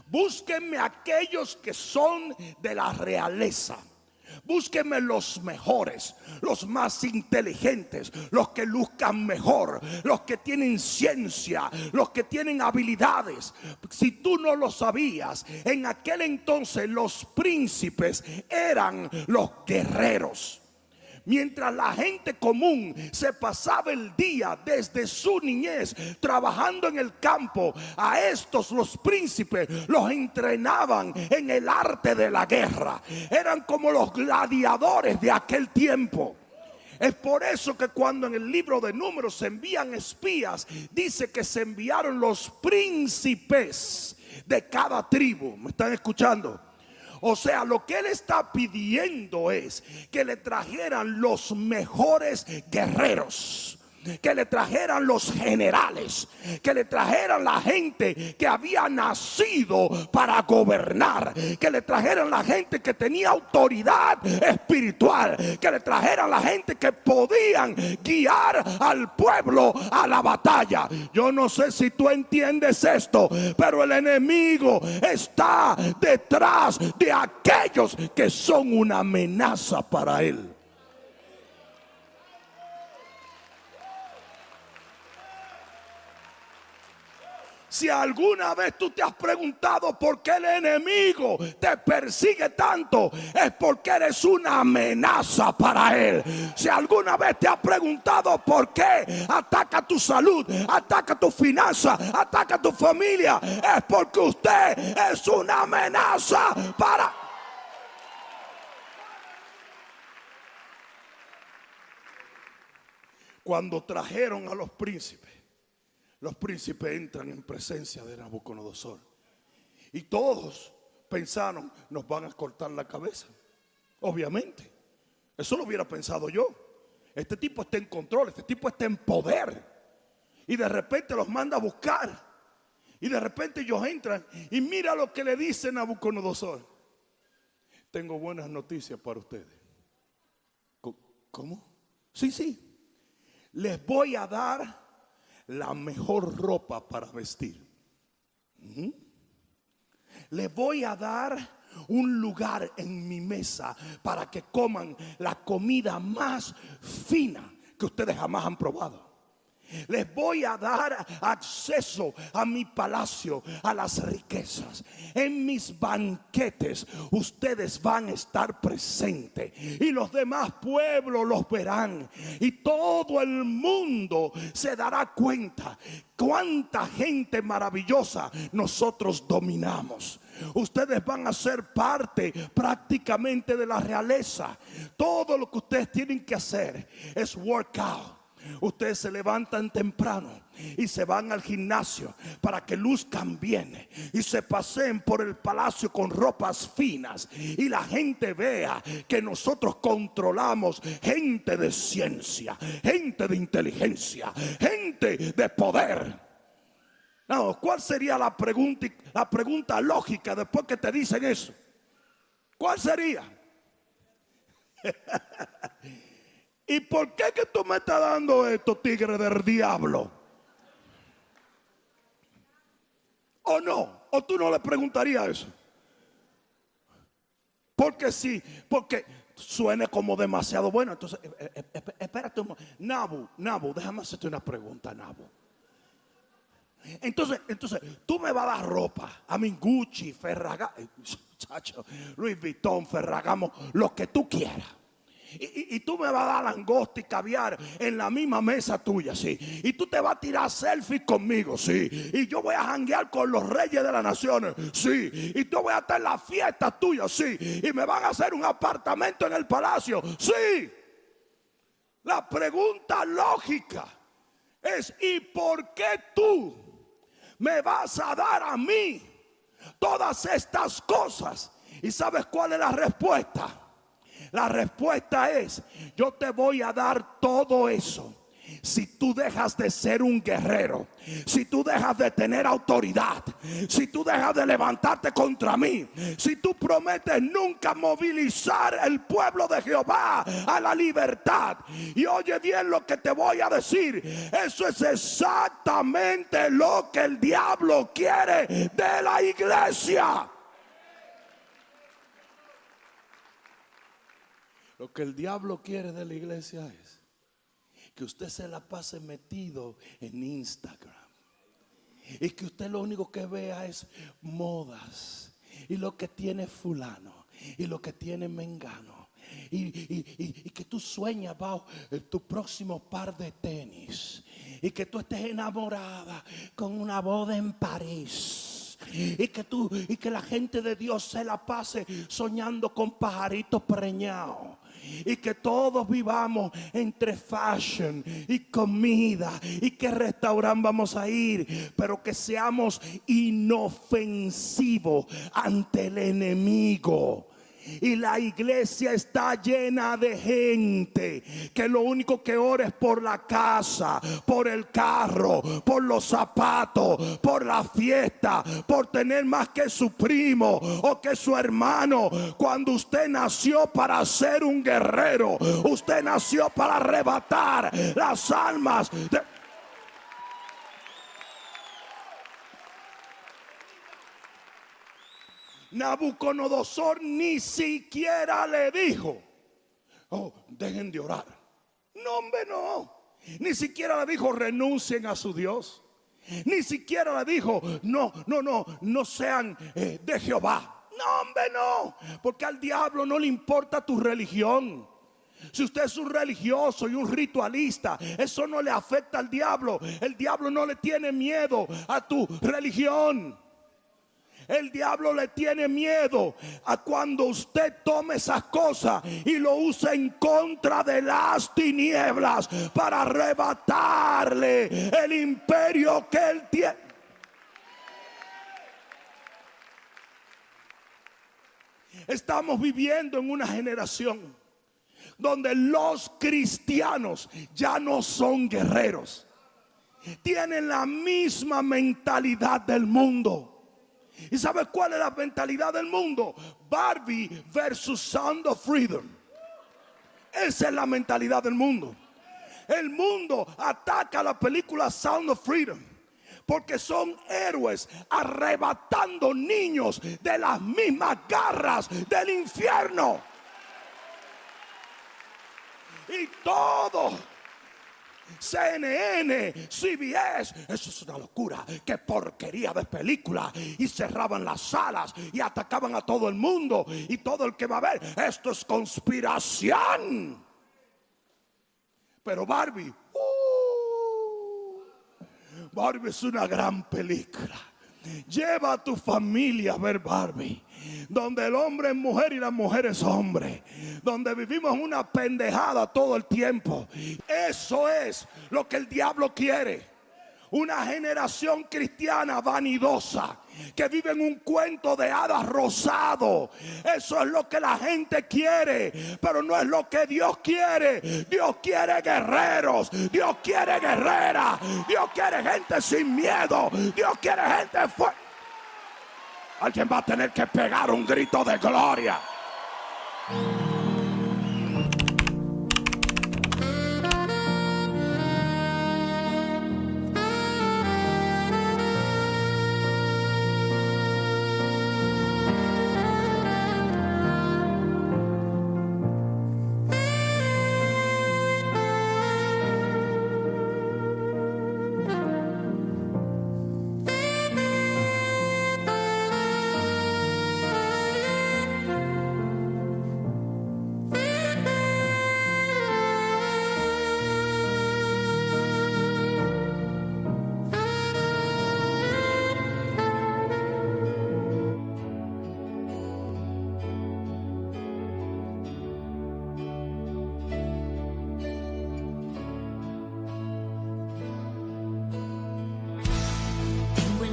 Búsquenme aquellos que son de la realeza. Búsquenme los mejores, los más inteligentes, los que luzcan mejor, los que tienen ciencia, los que tienen habilidades. Si tú no lo sabías, en aquel entonces los príncipes eran los guerreros. Mientras la gente común se pasaba el día desde su niñez trabajando en el campo, a estos los príncipes los entrenaban en el arte de la guerra. Eran como los gladiadores de aquel tiempo. Es por eso que cuando en el libro de Números se envían espías, dice que se enviaron los príncipes de cada tribu. ¿Me están escuchando? O sea, lo que él está pidiendo es que le trajeran los mejores guerreros, que le trajeran los generales, que le trajeran la gente que había nacido para gobernar, que le trajeran la gente que tenía autoridad espiritual, que le trajeran la gente que podían guiar al pueblo a la batalla. Yo no sé si tú entiendes esto, pero el enemigo está detrás de aquellos que son una amenaza para él. Si alguna vez tú te has preguntado por qué el enemigo te persigue tanto, es porque eres una amenaza para él. Si alguna vez te has preguntado por qué ataca tu salud, ataca tu finanza, ataca tu familia, es porque usted es una amenaza para... Cuando trajeron a los príncipes entran en presencia de Nabucodonosor. Y todos pensaron, nos van a cortar la cabeza. Obviamente, eso lo hubiera pensado yo. Este tipo está en control, este tipo está en poder. Y de repente los manda a buscar. Y de repente ellos entran y mira lo que le dice Nabucodonosor. Tengo buenas noticias para ustedes. ¿Cómo? Sí. Les voy a dar la mejor ropa para vestir. Les voy a dar un lugar en mi mesa para que coman la comida más fina que ustedes jamás han probado. Les voy a dar acceso a mi palacio, a las riquezas. En mis banquetes ustedes van a estar presentes y los demás pueblos los verán. Y todo el mundo se dará cuenta cuánta gente maravillosa nosotros dominamos. Ustedes van a ser parte prácticamente de la realeza. Todo lo que ustedes tienen que hacer es work out. Ustedes se levantan temprano y se van al gimnasio para que luzcan bien y se paseen por el palacio con ropas finas y la gente vea que nosotros controlamos gente de ciencia, gente de inteligencia, gente de poder. No, ¿cuál sería la pregunta lógica después que te dicen eso? ¿Cuál sería? ¿Y por qué que tú me estás dando esto, tigre del diablo? ¿O no? ¿O tú no le preguntarías eso? Porque sí, porque suene como demasiado bueno. Entonces, espérate un momento. Nabu, déjame hacerte una pregunta, Nabu. Entonces, tú me vas a dar ropa. A mí Gucci, Ferragamo, Louis Vuitton, Ferragamo, lo que tú quieras. Y tú me vas a dar langosta y caviar en la misma mesa tuya, sí. Y tú te vas a tirar selfies conmigo, sí. Y yo voy a janguear con los reyes de las naciones, sí. Y tú voy a estar en la fiesta tuya, sí. Y me van a hacer un apartamento en el palacio, sí. La pregunta lógica es: ¿y por qué tú me vas a dar a mí todas estas cosas? ¿Y sabes cuál es la respuesta? La respuesta es: yo te voy a dar todo eso si tú dejas de ser un guerrero, si tú dejas de tener autoridad, si tú dejas de levantarte contra mí, si tú prometes nunca movilizar el pueblo de Jehová a la libertad. Y oye bien lo que te voy a decir: eso es exactamente lo que el diablo quiere de la iglesia. Lo que el diablo quiere de la iglesia es que usted se la pase metido en Instagram y que usted lo único que vea es modas y lo que tiene fulano y lo que tiene mengano y que tú sueñas bajo tu próximo par de tenis y que tú estés enamorada con una boda en París y que la gente de Dios se la pase soñando con pajaritos preñados. Y que todos vivamos entre fashion y comida y qué restaurante vamos a ir, pero que seamos inofensivos ante el enemigo. Y la iglesia está llena de gente que lo único que ora es por la casa, por el carro, por los zapatos, por la fiesta, por tener más que su primo o que su hermano. Cuando usted nació para ser un guerrero, usted nació para arrebatar las almas de... Nabucodonosor ni siquiera le dijo, oh, dejen de orar. No, hombre, no. Ni siquiera le dijo, renuncien a su Dios. Ni siquiera le dijo, no sean de Jehová. No, hombre, no. Porque al diablo no le importa tu religión. Si usted es un religioso y un ritualista, eso no le afecta al diablo. El diablo no le tiene miedo a tu religión. El diablo le tiene miedo a cuando usted tome esas cosas y lo usa en contra de las tinieblas para arrebatarle el imperio que él tiene. Estamos viviendo en una generación donde los cristianos ya no son guerreros. Tienen la misma mentalidad del mundo. ¿Y sabes cuál es la mentalidad del mundo? Barbie versus Sound of Freedom. Esa es la mentalidad del mundo. El mundo ataca la película Sound of Freedom porque son héroes arrebatando niños de las mismas garras del infierno. Y todo CNN, CBS, eso es una locura, qué porquería de película. Y cerraban las salas y atacaban a todo el mundo. Y todo el que va a ver, esto es conspiración. Pero Barbie es una gran película. Lleva a tu familia a ver Barbie, donde el hombre es mujer y la mujer es hombre, donde vivimos una pendejada todo el tiempo. Eso es lo que el diablo quiere. Una generación cristiana vanidosa que vive en un cuento de hadas rosado. Eso es lo que la gente quiere, pero no es lo que Dios quiere. Dios quiere guerreros, Dios quiere guerreras, Dios quiere gente sin miedo, Dios quiere gente fuerte. Alguien va a tener que pegar un grito de gloria.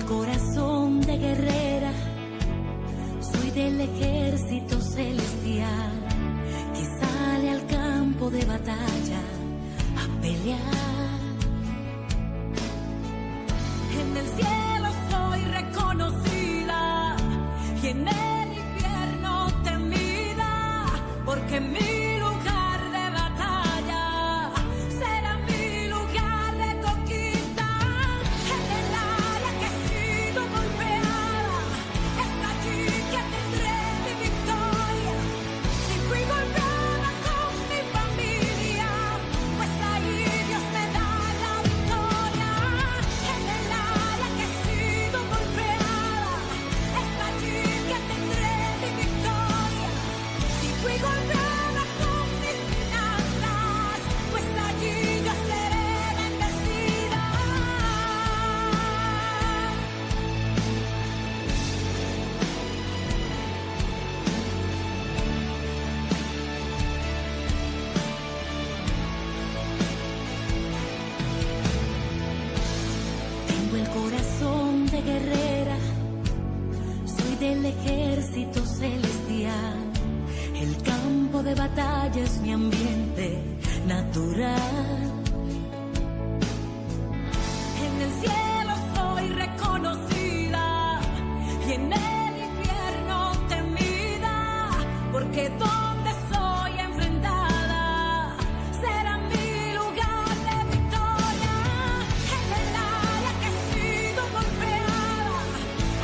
Corazón de guerrera, soy del ejército celestial que sale al campo de batalla a pelear. En el cielo soy reconocida y en el infierno temida, porque mi lugar de batalla será mi lugar de conquista. En el área que he sido golpeada, es allí que tendré mi victoria. Si fui golpeada con fui golpeada con mis finanzas, pues allí yo seré bendecida. Tengo el corazón de guerrera, soy del ejército celestial. El campo de batalla es mi ambiente natural. En el cielo soy reconocida y en el infierno temida, porque donde soy enfrentada será mi lugar de victoria. En el área que he sido golpeada,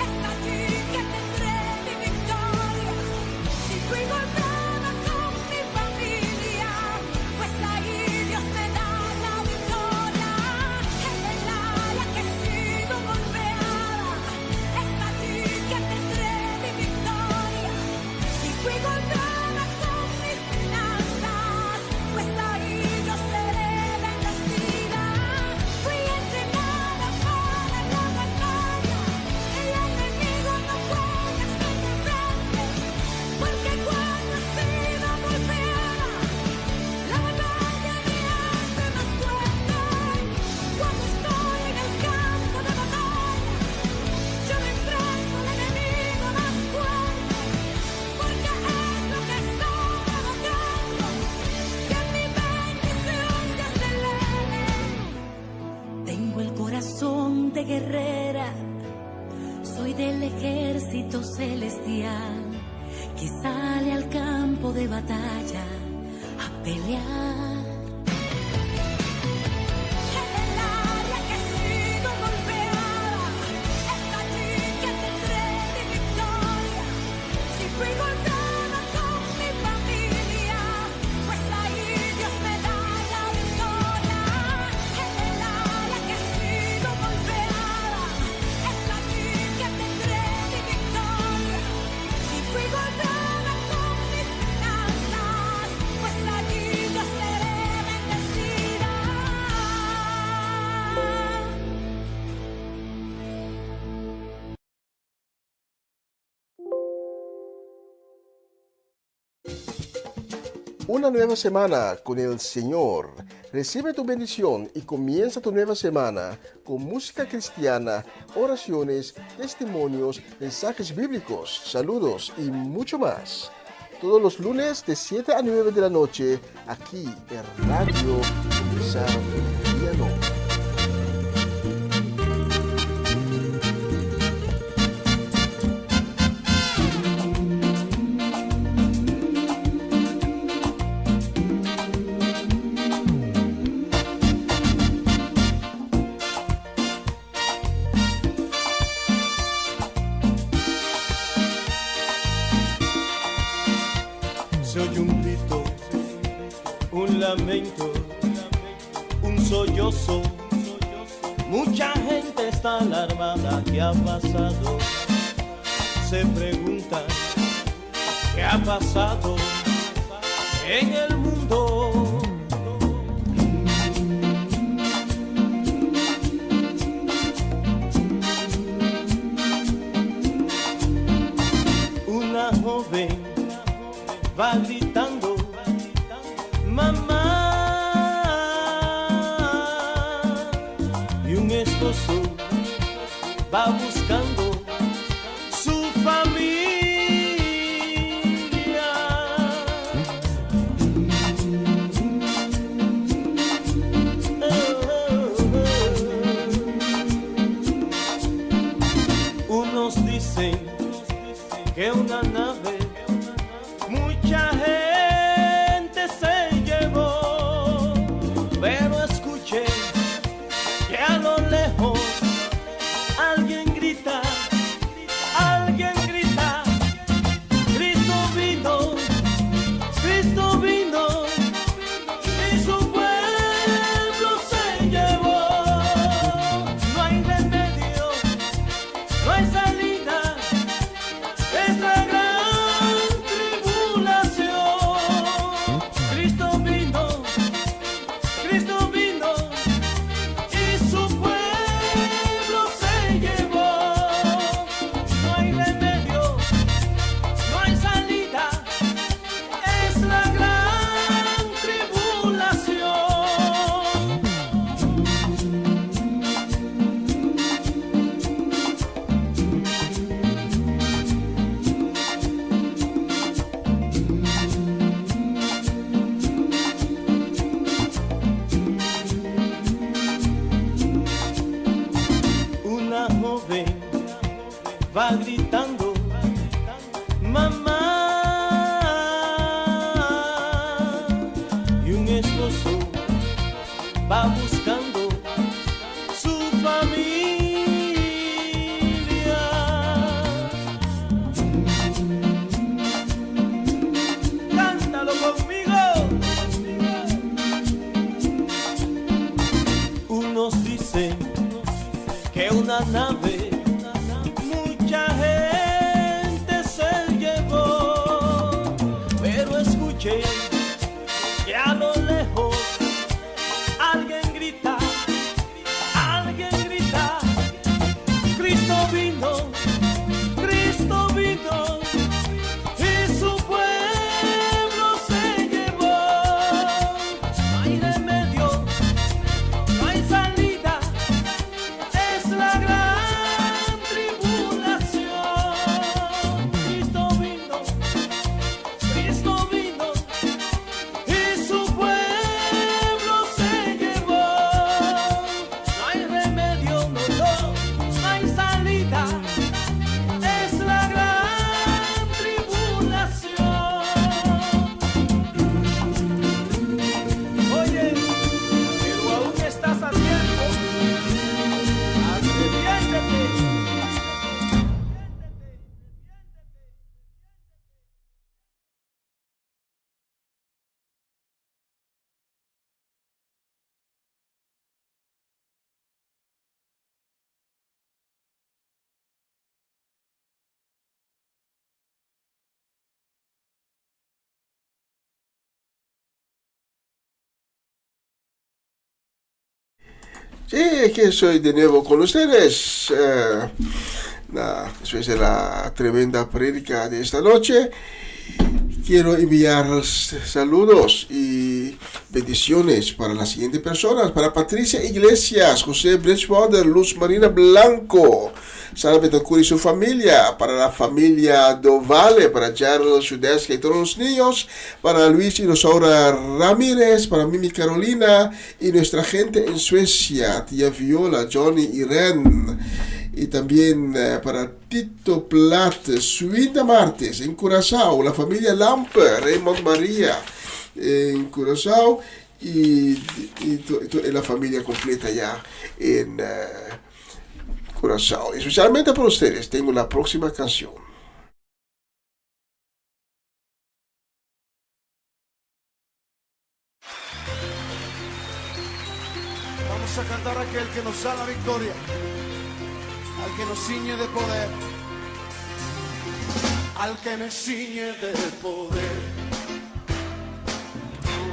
es allí que tendré mi victoria. Si fui golpeada con mi familia, pues ahí Dios me da la victoria. En el área que he sido golpeada, es allí que tendré mi victoria. Si fui golpeada con mis finanzas, pues ahí yo seré bendecida. Fui entrenada para la batalla, el enemigo no puede hacerme frente, porque cuando he sido golpeada, la batalla me hace más fuerte. Cuando estoy en el campo de batalla, yo me enfrento al enemigo más fuerte, porque es lo que estoy provocando, que mi bendición se acelere. Tengo el corazón de guerrera, soy del ejército celestial, que sale al campo de batalla a pelear. En el área que he sido golpeada, es allí que tendré mi victoria. Si fui golpeada con mi familia, pues ahí Dios me da la victoria. En el área que he sido golpeada, es allí que tendré mi victoria. Si fui golpeada con mis finanzas, pues allí yo seré bendecida. Una nueva semana con el Señor. Recibe tu bendición y comienza tu nueva semana con música cristiana, oraciones, testimonios, mensajes bíblicos, saludos y mucho más. Todos los lunes de 7 a 9 de la noche, aquí en Radio Cristiano. Se oye un grito, un lamento, un sollozo. Mucha gente está alarmada. ¿Qué ha pasado? Se pregunta, ¿qué ha pasado en el mundo? Una joven va gritando, mamá, y un esposo va buscando su familia. Unos dicen que una nave, mucha gente escuché que a lo lejos alguien grita, Cristo vino, y su pueblo se llevó. No hay remedio, no hay salida, es la gran tribulación. Cristo vino, y su pueblo se llevó. No hay remedio, no hay salida, es la gran tribulación. Oye, pero aún estás a tiempo, arrepiéntete. Sí, aquí estoy de nuevo con ustedes. Después de la tremenda prédica de esta noche, quiero enviar saludos y bendiciones para las siguientes personas: para Patricia Iglesias, José Bridgewater, Luz Marina Blanco, Sara Betancourt y su familia, para la familia Dovale, para Charles Judeska y todos los niños, para Luis y Rosaura Ramírez, para Mimi Carolina y nuestra gente en Suecia, tía Viola, Johnny y Ren. Y también para Tito Plat, Suida Martes en Curazao, la familia Lamper, Raymond María en Curazao y la familia completa ya en Curazao. Especialmente por ustedes tengo la próxima canción. Vamos a cantar a aquel que nos da la victoria, al que nos ciñe de poder, al que me ciñe de poder,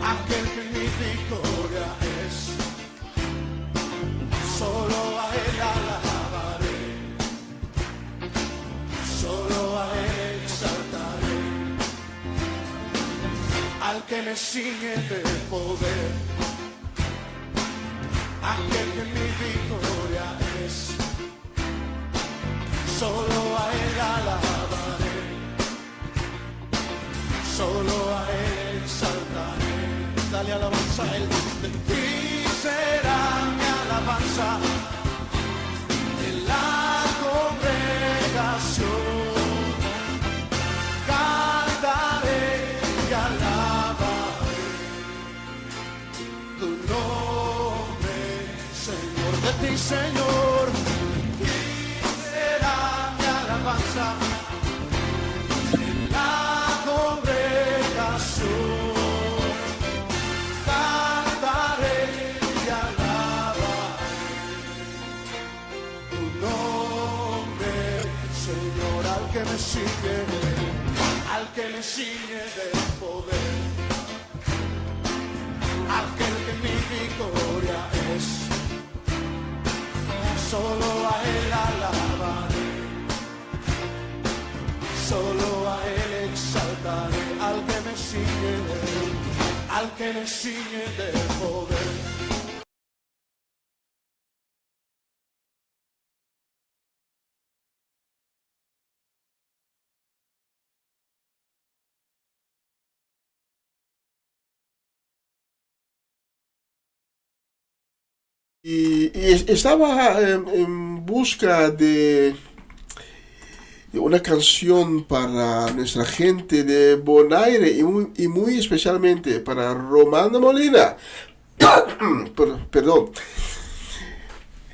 aquel que mi victoria es. Solo a él alabaré, solo a él exaltaré, al que me ciñe de poder, aquel que mi victoria es. Solo a él alabaré, solo a él exaltaré. Dale alabanza a él. De ti será mi alabanza en la congregación. Cantaré y alabaré tu nombre, Señor. De ti, Señor, en la congregación. Cantaré y alabaré tu nombre, Señor. Al que me ciñe de poder, aquel que mi victoria es. Solo a él alabaré, solo a él exaltaré, al que me ciñe de poder. Y estaba en busca de una canción para nuestra gente de Bonaire y muy especialmente para Romana Molina. Perdón.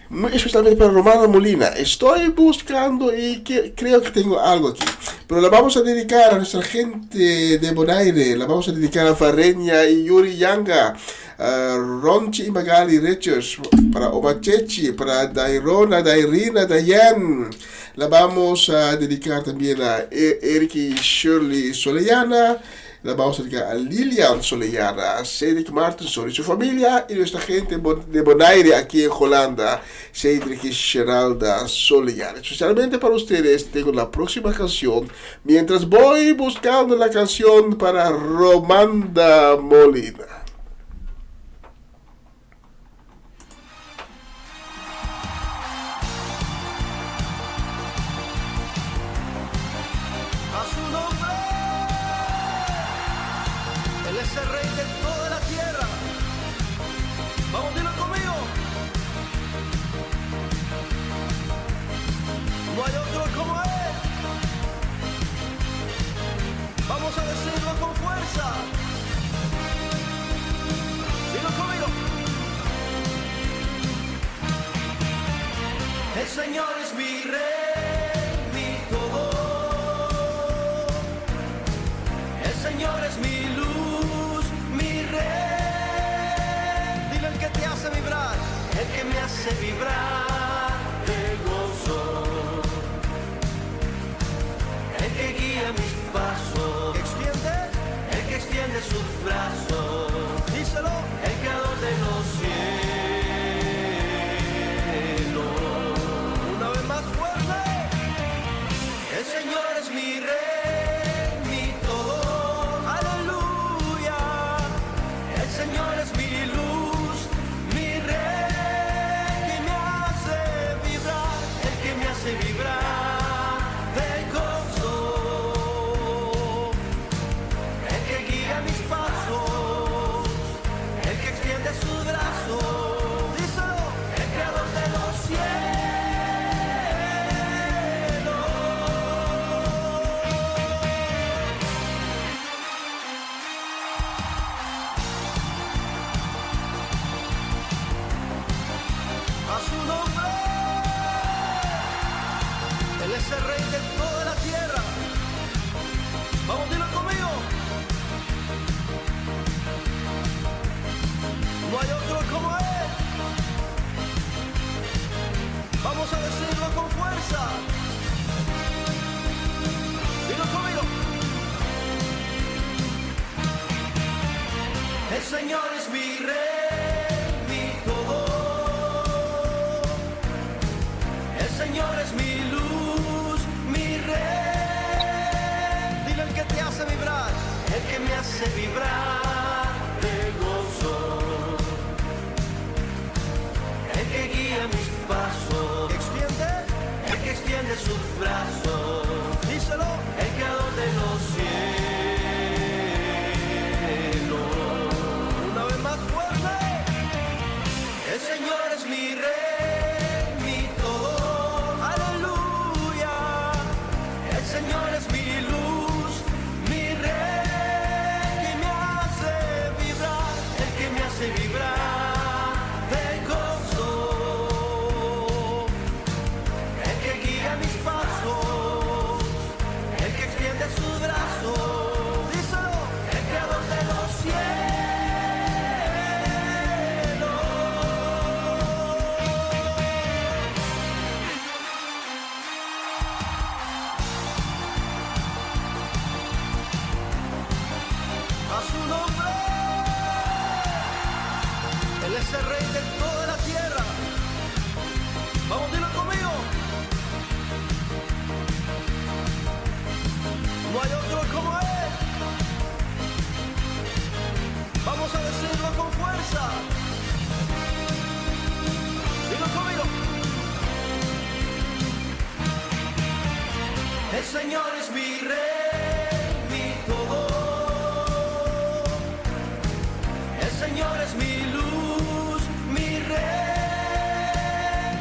Muy especialmente para Romana Molina. Estoy buscando y creo que tengo algo aquí. Pero la vamos a dedicar a nuestra gente de Bonaire. La vamos a dedicar a Farreña y Yuri Yanga, a Ronchi y Magali Richards, para Omachechi, para Dairona, Dairina, Dayan. La vamos a dedicar también a Eric y Shirley Soleyana, La vamos a dedicar a Lilian Solejar, a Cedric Martenson y su familia y nuestra gente de Bonaire aquí en Holanda, Cedric y Geralda Solejar. Especialmente para ustedes tengo la próxima canción, mientras voy buscando la canción para Romanda Molina. Es el rey de toda la tierra. Vamos, dilo conmigo. No hay otro como él. Vamos a decirlo con fuerza. Dilo conmigo. El Señor es mi rey, mi todo. El Señor es mi luz, mi rey. Dile el que te hace vibrar, el que me hace vibrar de gozo, el que guía mis pasos, el que extiende sus brazos. Díselo, el creador de los cielos. Una vez más fuerte. El Señor es mi rey, mi todo. Aleluya. El Señor es mi luz, mi rey, que me hace vibrar, el que me hace vibrar de gozo, el que guía mis pasos, el que extiende sus brazos. Díselo, el creador de los cielos. A su nombre, Él es el rey de toda la tierra. Vamos, dilo conmigo. No hay otro como Él. Vamos a decirlo con fuerza. Dilo conmigo. El Señor es mi rey, mi todo. El Señor es mi luz, mi rey. Dile el que te hace vibrar, el que me hace vibrar de gozo, el que guía mis pasos, el que extiende sus brazos. Díselo, el creador de los cielos. Una vez más fuerte. El Señor es mi rey, mi todo. Aleluya. El Señor es mi luz, mi rey, que me hace vibrar, el que me hace vibrar de gozo, el que guía mis pasos, el que extiende sus brazos. Díselo, el creador de los cielos. A su nombre, Él es el rey de toda la tierra. Vamos, dilo conmigo. No hay otro como Él. Vamos a decirlo con fuerza. Dilo conmigo. El Señor es mi rey, mi todo. El Señor es mi luz, mi rey.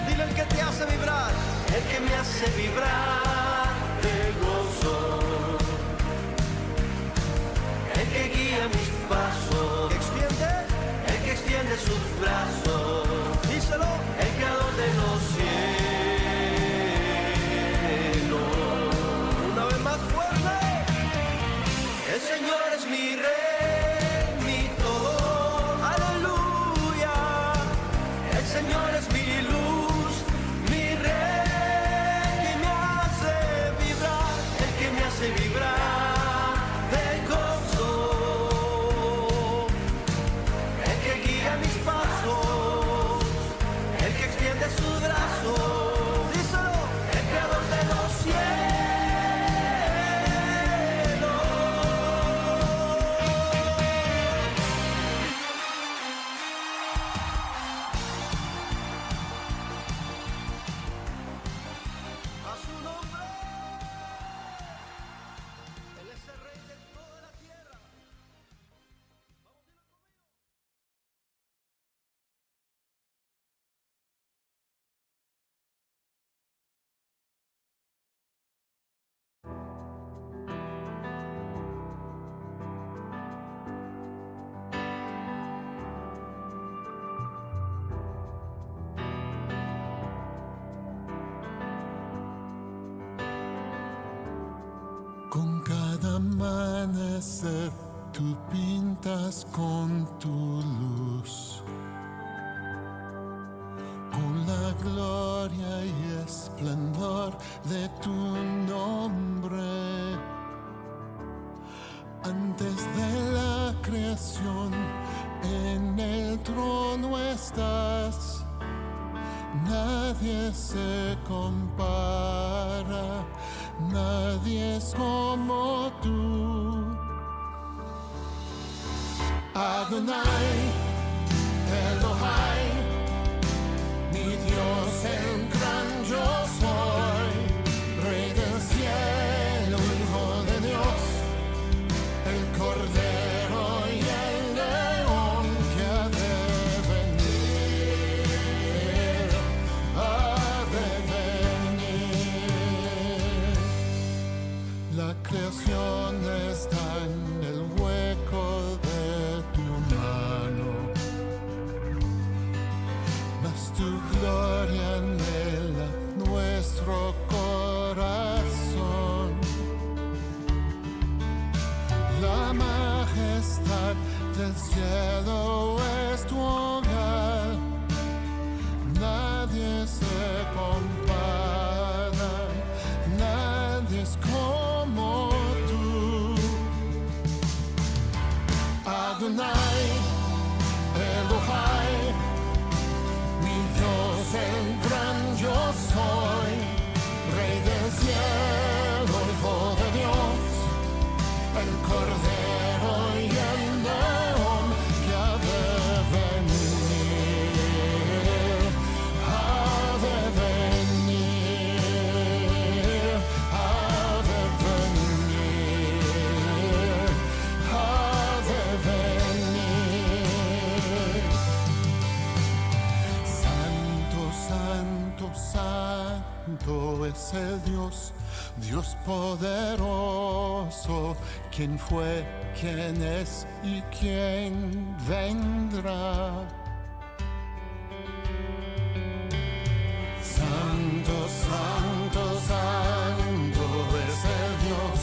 Dile el que te hace vibrar, el que me hace vibrar de gozo, el que guía mis pasos, el que extiende sus brazos. Díselo, el creador de los cielos. Una vez más fuerte. El Señor es mi rey, mi todo. Aleluya. El Señor es mi luz, mi rey, que me hace amanecer tú pintas con tu luz, con la gloria y esplendor de tu nombre. Antes de la creación, en el trono estás. Nadie se compara, nadie es como tú. Adonai, Elohai, mi Dios, el gran yo soy, Rey del cielo, Hijo de Dios, el Cordero y el León que ha de venir, ha de venir. La creación está en el hueco de tu mano, mas tu gloria anhela nuestro corazón. La majestad del cielo es tu hogar, nadie se compara, nadie es como tú. Adonai, Elohai, mi Dios, el gran yo soy, Rey del cielo, Hijo de Dios, el Cordero y el León que ha de venir, ha de venir, ha de venir, ha de venir. Santo, santo, santo es el Dios, Dios poderoso, quien fue, quien es y quien vendrá. Santo, santo, santo es el Dios,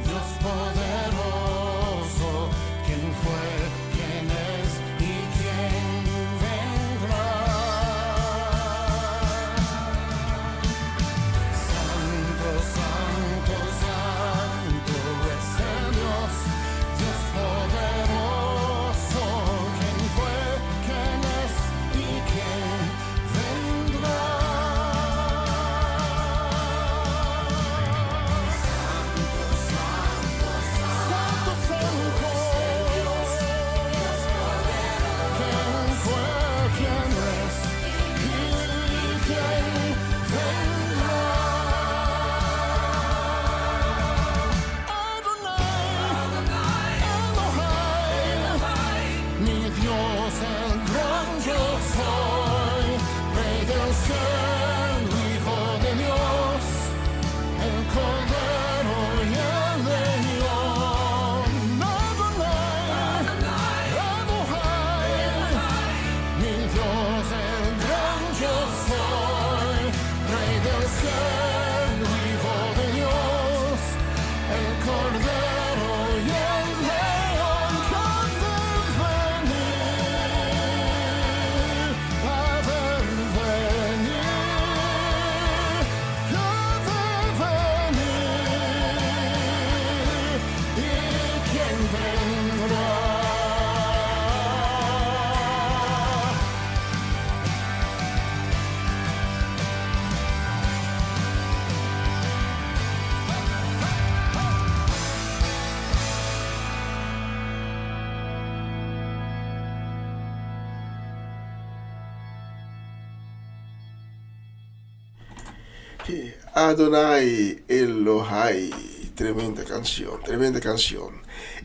Dios poderoso, quien fue, quien es y quien vendrá. Santo, santo, santo es el Dios, Dios poderoso, quien fue, quien es y quien vendrá. Santo, santo, quien fue, quien es y quien vendrá. Adonai, Elohai, mi Dios, el gran yo soy, Rey del cielo, Hijo de Dios, el Cordero y el León. Adonai, Elohai, mi Dios, el gran yo soy, Rey del cielo, Hijo de Dios, el Cordero y el León que ha de venir, ha de venir, que ha de venir, y quien vendrá. Adonai Elohai, tremenda canción, tremenda canción.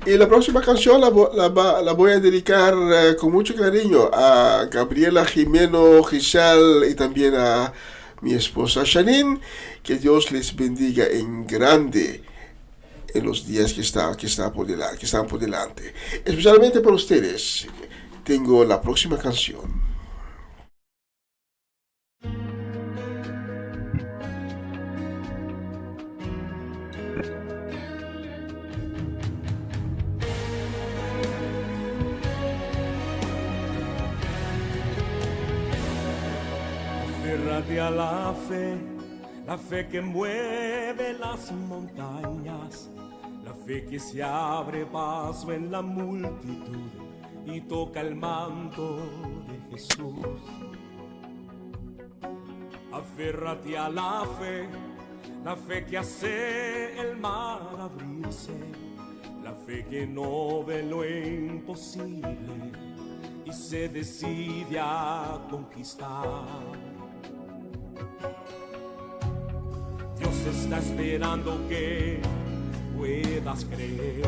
Y la próxima canción la voy a dedicar con mucho cariño a Gabriela Jimeno Gisal y también a mi esposa Janine. Que Dios les bendiga en grande en los días que están por delante. Especialmente para ustedes, tengo la próxima canción. Aférrate a la fe que mueve las montañas, la fe que se abre paso en la multitud y toca el manto de Jesús. Aférrate a la fe que hace el mar abrirse, la fe que no ve lo imposible y se decide a conquistar. Dios está esperando que puedas creer,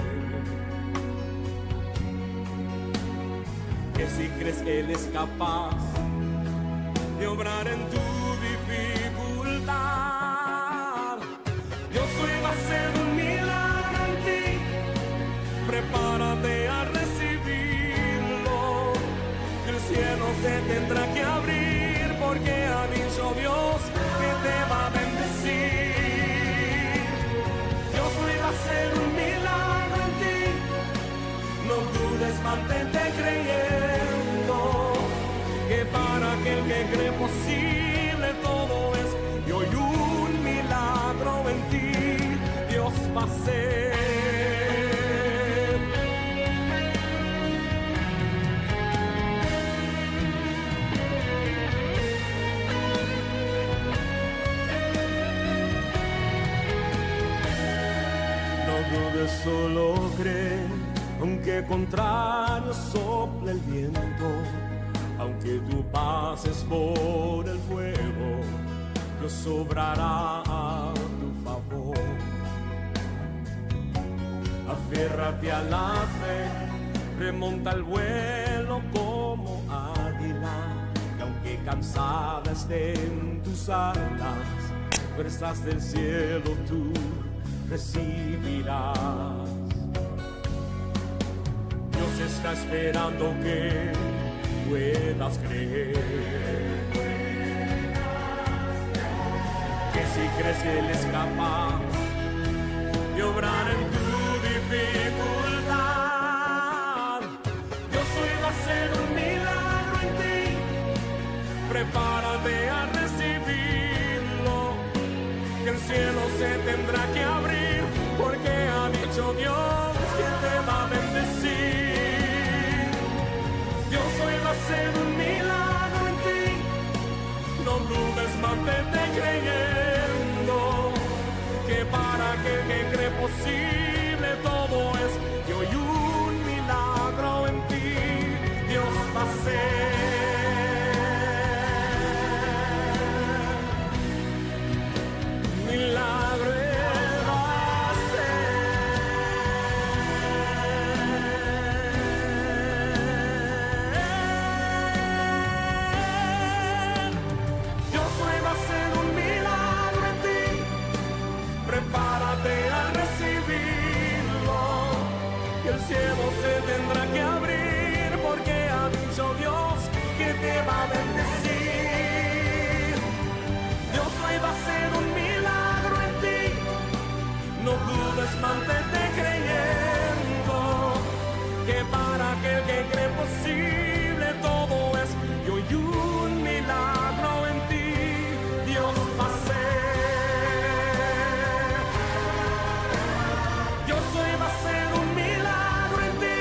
que si crees Él es capaz de obrar en tu dificultad. Dios hoy va a hacer un milagro en ti, prepárate a recibirlo, que el cielo se tendrá que abrir, porque ha dicho Dios que te va a bendecir. Dios hoy va a hacer un milagro en ti, no dudes, mantente creyendo, que para aquel que cree posible todo es, y hoy un milagro en ti Dios va a hacer. No dudes, solo cree, aunque contrario sople el viento, aunque tú pases por el fuego, Dios obrará a tu favor. Aférrate a la fe, remonta el vuelo como águila, y aunque cansada estén tus alas, fuerzas del cielo tú recibirás. Dios está esperando que puedas creer, que si crees que Él es capaz de obrar en tu dificultad. Dios hoy va a hacer un milagro en ti, prepárate a recibirlo, que el cielo se tendrá que abrir, porque ha dicho Dios que te va a bendecir. Dios hoy va a hacer un milagro en ti, no dudes, mantente creyendo, que para aquel que cree posible todo es, y hoy un milagro en ti Dios va a hacer. Milagro Él va a hacer. Dios hoy va a hacer un milagro en ti, prepárate a recibirlo, que el cielo se tendrá que abrir, porque ha dicho Dios que te va a bendecir. Dios hoy va a hacer un milagro en ti, no dudes, mantente creyendo, que para aquel que cree posible todo es, y hoy un milagro en ti Dios va a hacer. Dios hoy va a hacer un milagro en ti,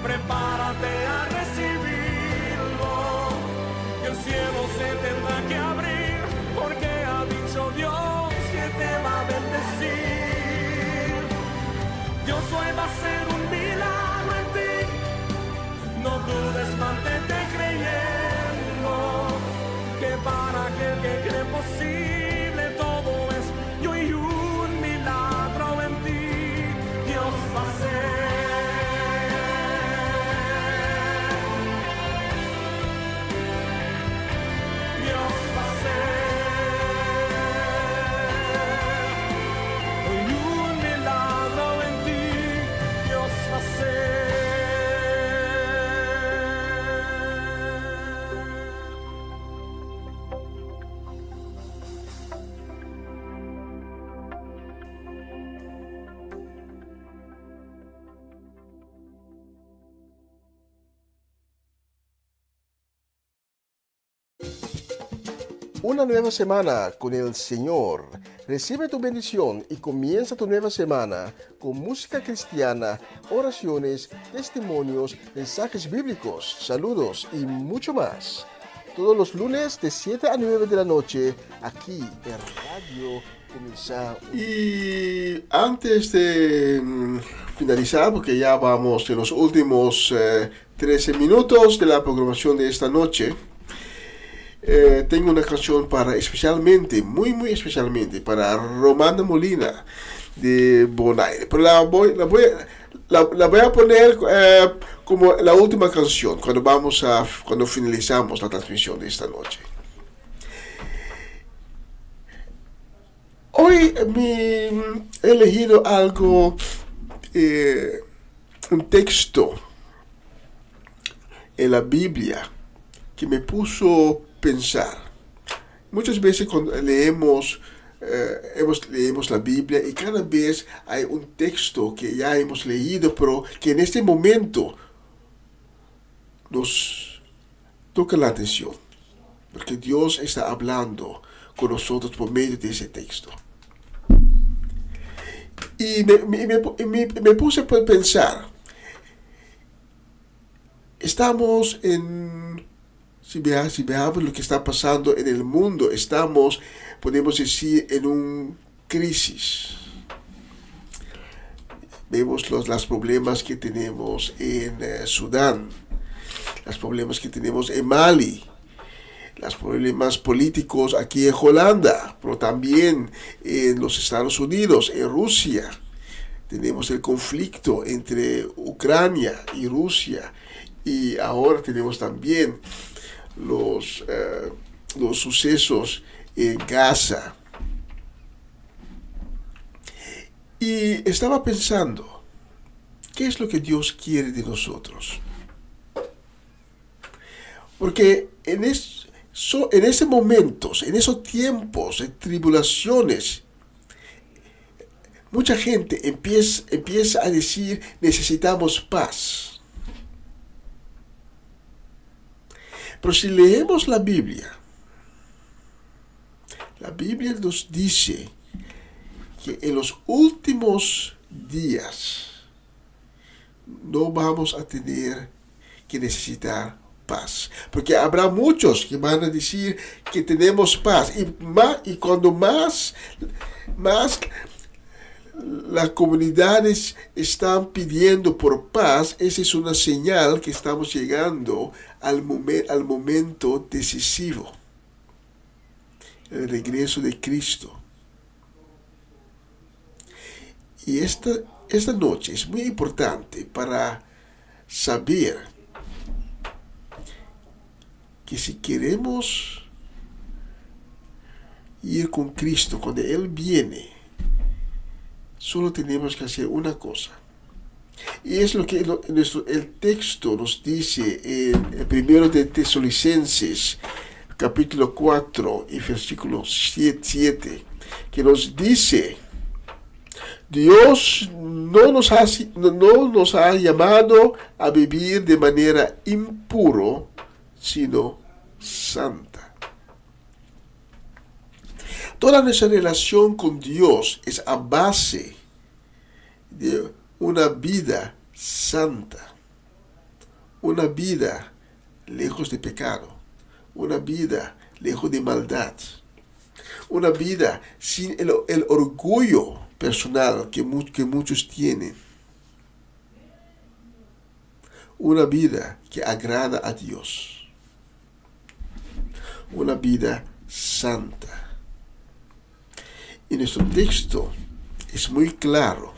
prepárate a recibirlo, que el cielo se tendrá que abrir, porque ha dicho Dios que te va a bendecir. Dios hoy va a hacer un milagro en ti, no dudes, mantente creyendo, que para aquel que cree posible todo es, y hoy un milagro en ti Dios va a hacer. Dios va a hacer. Hoy un milagro en ti Dios va a hacer. Una nueva semana con el Señor. Recibe tu bendición y comienza tu nueva semana con música cristiana, oraciones, testimonios, mensajes bíblicos, saludos y mucho más. Todos los lunes de 7 a 9 de la noche, aquí en Radio Comienza. Y antes de finalizar, porque ya vamos en los últimos 13 minutos de la programación de esta noche, tengo una canción para especialmente, muy especialmente, para Romana Molina de Bonaire. Pero la voy a poner como la última canción cuando finalizamos la transmisión de esta noche. Hoy he elegido algo, un texto en la Biblia que me puso pensar. Muchas veces cuando leemos la Biblia y cada vez hay un texto que ya hemos leído, pero que en este momento nos toca la atención, porque Dios está hablando con nosotros por medio de ese texto. Y me puse a pensar, estamos si veamos lo que está pasando en el mundo, podemos decir, en una crisis. Vemos los problemas que tenemos en Sudán, los problemas que tenemos en Mali, los problemas políticos aquí en Holanda, pero también en los Estados Unidos, en Rusia. Tenemos el conflicto entre Ucrania y Rusia, y ahora tenemos también los sucesos en Gaza. Y estaba pensando, ¿qué es lo que Dios quiere de nosotros? Porque en esos momentos, en esos tiempos de tribulaciones, mucha gente empieza a decir, necesitamos paz. Pero si leemos la Biblia nos dice que en los últimos días no vamos a tener que necesitar paz. Porque habrá muchos que van a decir que tenemos paz. Y cuando más las comunidades están pidiendo por paz, esa es una señal que estamos llegando al momento decisivo, el regreso de Cristo. Y esta noche es muy importante para saber que si queremos ir con Cristo cuando Él viene, solo tenemos que hacer una cosa. Y es lo que el texto nos dice en el 1 de Tesalonicenses, capítulo 4 y versículo 7, que nos dice, Dios no nos ha llamado a vivir de manera impuro, sino santa. Toda nuestra relación con Dios es a base de una vida santa, una vida lejos de pecado, una vida lejos de maldad, una vida sin el orgullo personal que muchos tienen, una vida que agrada a Dios, una vida santa. Y nuestro texto es muy claro.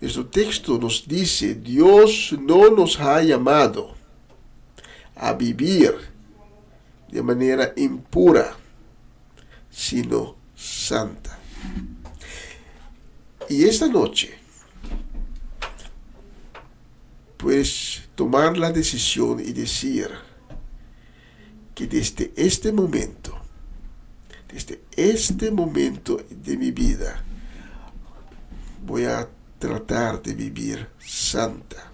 Nuestro texto nos dice, Dios no nos ha llamado a vivir de manera impura, sino santa. Y esta noche puedes tomar la decisión y decir que desde este momento de mi vida, voy a tratar de vivir santa.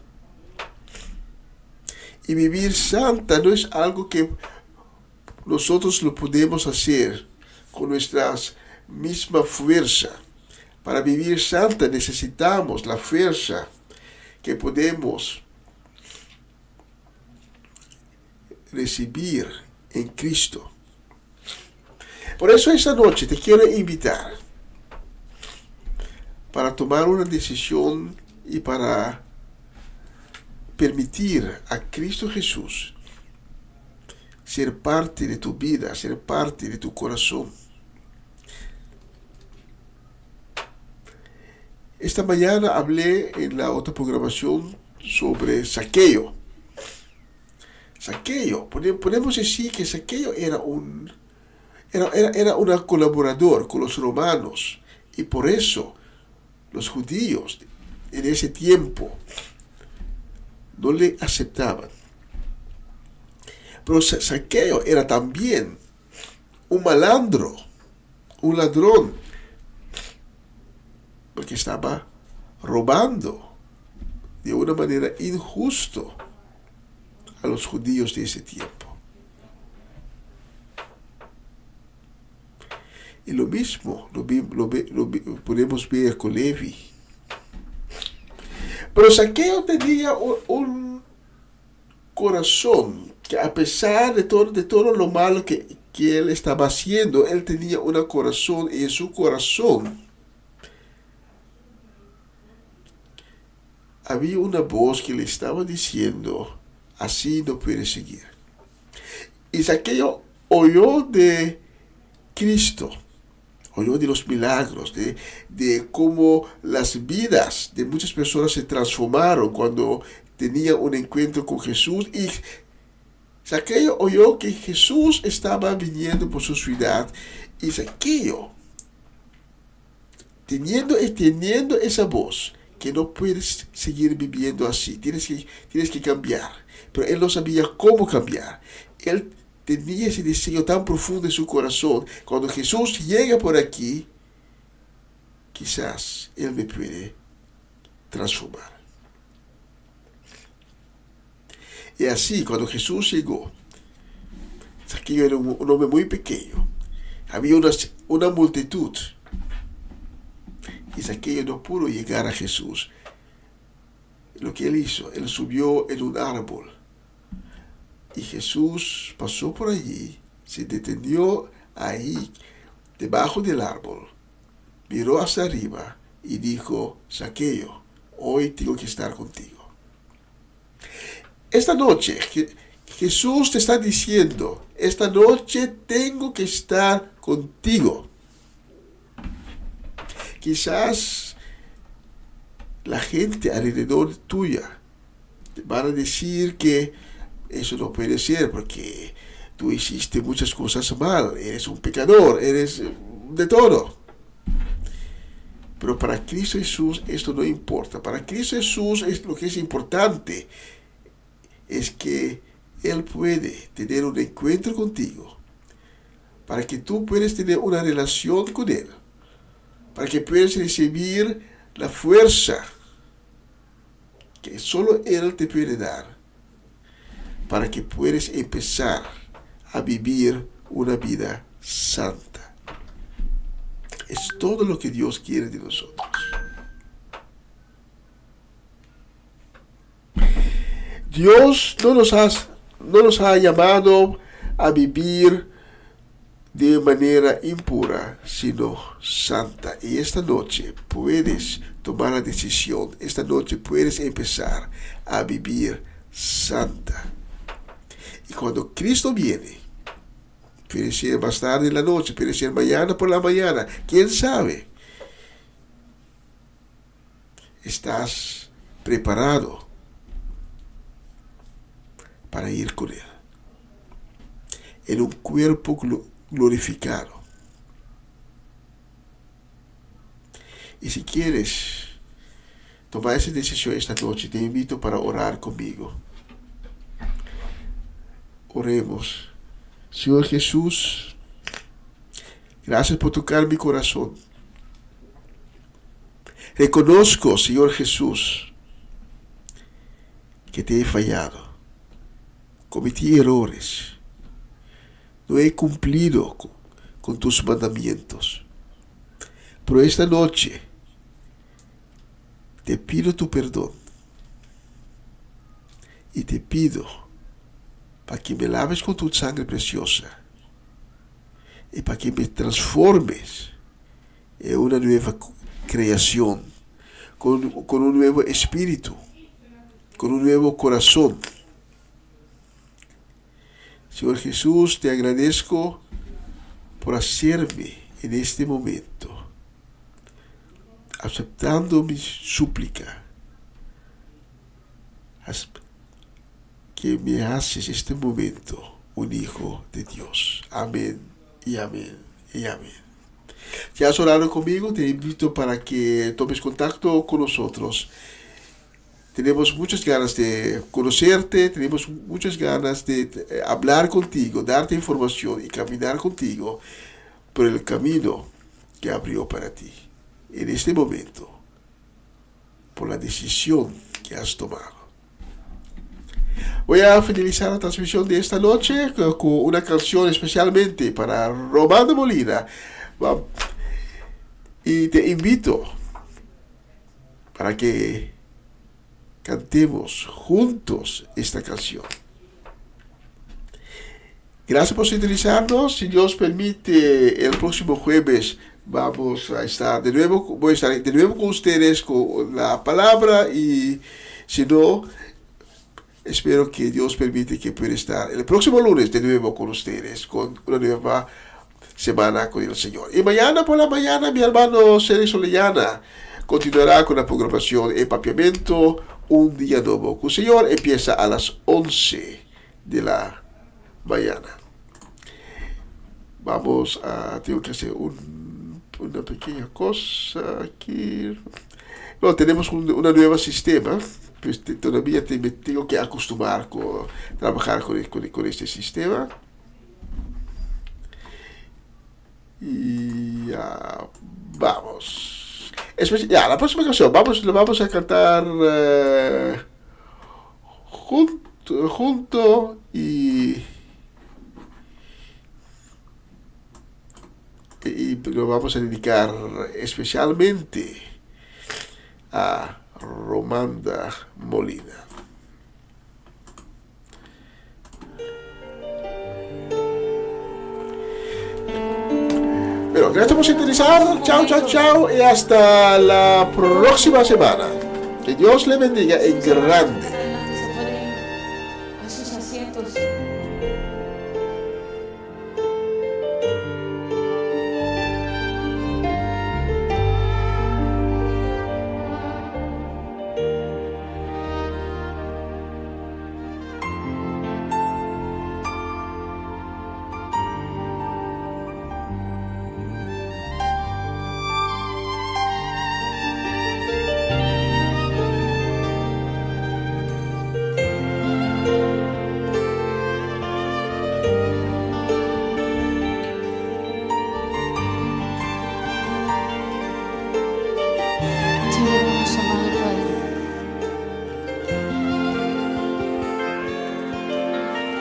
Y vivir santa no es algo que nosotros lo podemos hacer con nuestra misma fuerza. Para vivir santa necesitamos la fuerza que podemos recibir en Cristo. Por eso esta noche te quiero invitar para tomar una decisión y para permitir a Cristo Jesús ser parte de tu vida, ser parte de tu corazón. Esta mañana hablé en la otra programación sobre Zaqueo. Zaqueo, podemos decir que Zaqueo era un colaborador con los romanos, y por eso los judíos en ese tiempo no le aceptaban. Pero Zaqueo era también un malandro, un ladrón, porque estaba robando de una manera injusta a los judíos de ese tiempo. Y lo mismo lo podemos ver con Levi. Pero Zaqueo tenía un corazón que, a pesar de todo lo malo que él estaba haciendo, él tenía un corazón, y en su corazón había una voz que le estaba diciendo: así no puede seguir. Y Zaqueo oyó de Cristo, oyó de los milagros, de cómo las vidas de muchas personas se transformaron cuando tenían un encuentro con Jesús. Y Zaqueo oyó que Jesús estaba viniendo por su ciudad. Y Zaqueo, teniendo esa voz, que no puedes seguir viviendo así, tienes que cambiar. Pero él no sabía cómo cambiar. Él tenía ese deseo tan profundo en su corazón: cuando Jesús llega por aquí, quizás Él me puede transformar. Y así, cuando Jesús llegó, Zaqueo era un hombre muy pequeño. Había una multitud. Y Zaqueo no pudo llegar a Jesús. Lo que él hizo, él subió en un árbol. Y Jesús pasó por allí, se detuvo ahí, debajo del árbol, miró hacia arriba y dijo: Zaqueo, hoy tengo que estar contigo. Esta noche, Jesús te está diciendo: esta noche tengo que estar contigo. Quizás la gente alrededor tuya te van a decir que eso no puede ser porque tú hiciste muchas cosas mal, eres un pecador, eres de todo. Pero para Cristo Jesús esto no importa. Para Cristo Jesús lo que es importante es que Él puede tener un encuentro contigo, para que tú puedas tener una relación con Él, para que puedas recibir la fuerza que solo Él te puede dar, para que puedas empezar a vivir una vida santa. Es todo lo que Dios quiere de nosotros. Dios no nos ha llamado a vivir de manera impura, sino santa. Y esta noche puedes tomar la decisión. Esta noche puedes empezar a vivir santa. Y cuando Cristo viene, puede ser más tarde en la noche, puede ser mañana por la mañana, quién sabe, estás preparado para ir con Él en un cuerpo glorificado. Y si quieres tomar esa decisión esta noche, te invito para orar conmigo. Oremos. Señor Jesús, gracias por tocar mi corazón. Reconozco, Señor Jesús, que te he fallado. Cometí errores. no he cumplido con tus mandamientos. Pero esta noche te pido tu perdón y te pido para que me laves con tu sangre preciosa y para que me transformes en una nueva creación, con un nuevo espíritu, con un nuevo corazón. Señor Jesús, te agradezco por hacerme en este momento, aceptando mi súplica, que me haces este momento un hijo de Dios. Amén y amén y amén. Si has orado conmigo, te invito para que tomes contacto con nosotros. Tenemos muchas ganas de conocerte, tenemos muchas ganas de hablar contigo, darte información y caminar contigo por el camino que abrió para ti en este momento, por la decisión que has tomado. Voy a finalizar la transmisión de esta noche con una canción especialmente para Román Molina. Y te invito para que cantemos juntos esta canción. Gracias por sintonizarnos. Si Dios permite, el próximo jueves vamos a estar de nuevo, voy a estar de nuevo con ustedes con la palabra, y si no, espero que Dios permite que pueda estar el próximo lunes de nuevo con ustedes con una nueva semana con el Señor. Y mañana por la mañana mi hermano Ceres Orellana continuará con la programación Empapiamiento, un día nuevo con el Señor. Empieza a las 11 de la mañana. Tengo que hacer una pequeña cosa aquí. Bueno, tenemos un nuevo sistema, pues todavía me tengo que acostumbrar a trabajar con este sistema. Y vamos. La próxima canción vamos a cantar junto y lo vamos a dedicar especialmente a Romanda Molina. Bueno, gracias por sintonizar. Chao, chao, chao. Y hasta la próxima semana. Que Dios le bendiga en grande. Se pueden ir a sus asientos.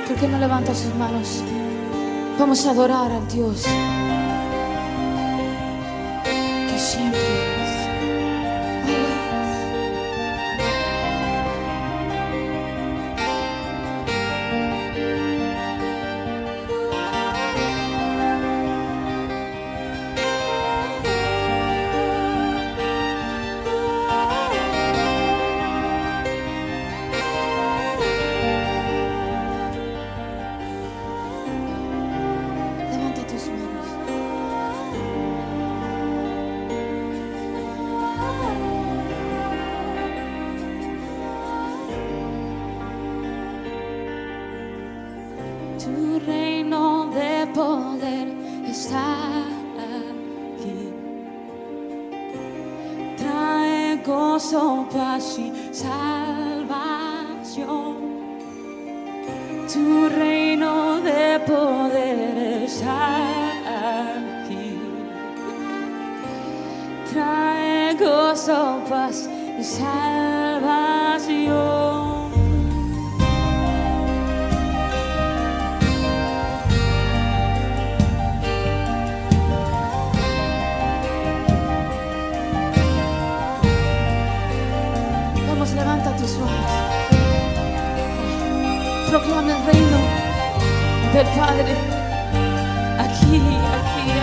¿Por qué no levanta sus manos? Vamos a adorar al Dios que siempre es. Levanta tus manos. Tu reino de poder está aquí. Trae gozo, paz y salvación. Tu reino de poder está aquí. Trae gozo, paz y salvación. proclama el reino del Padre aquí, aquí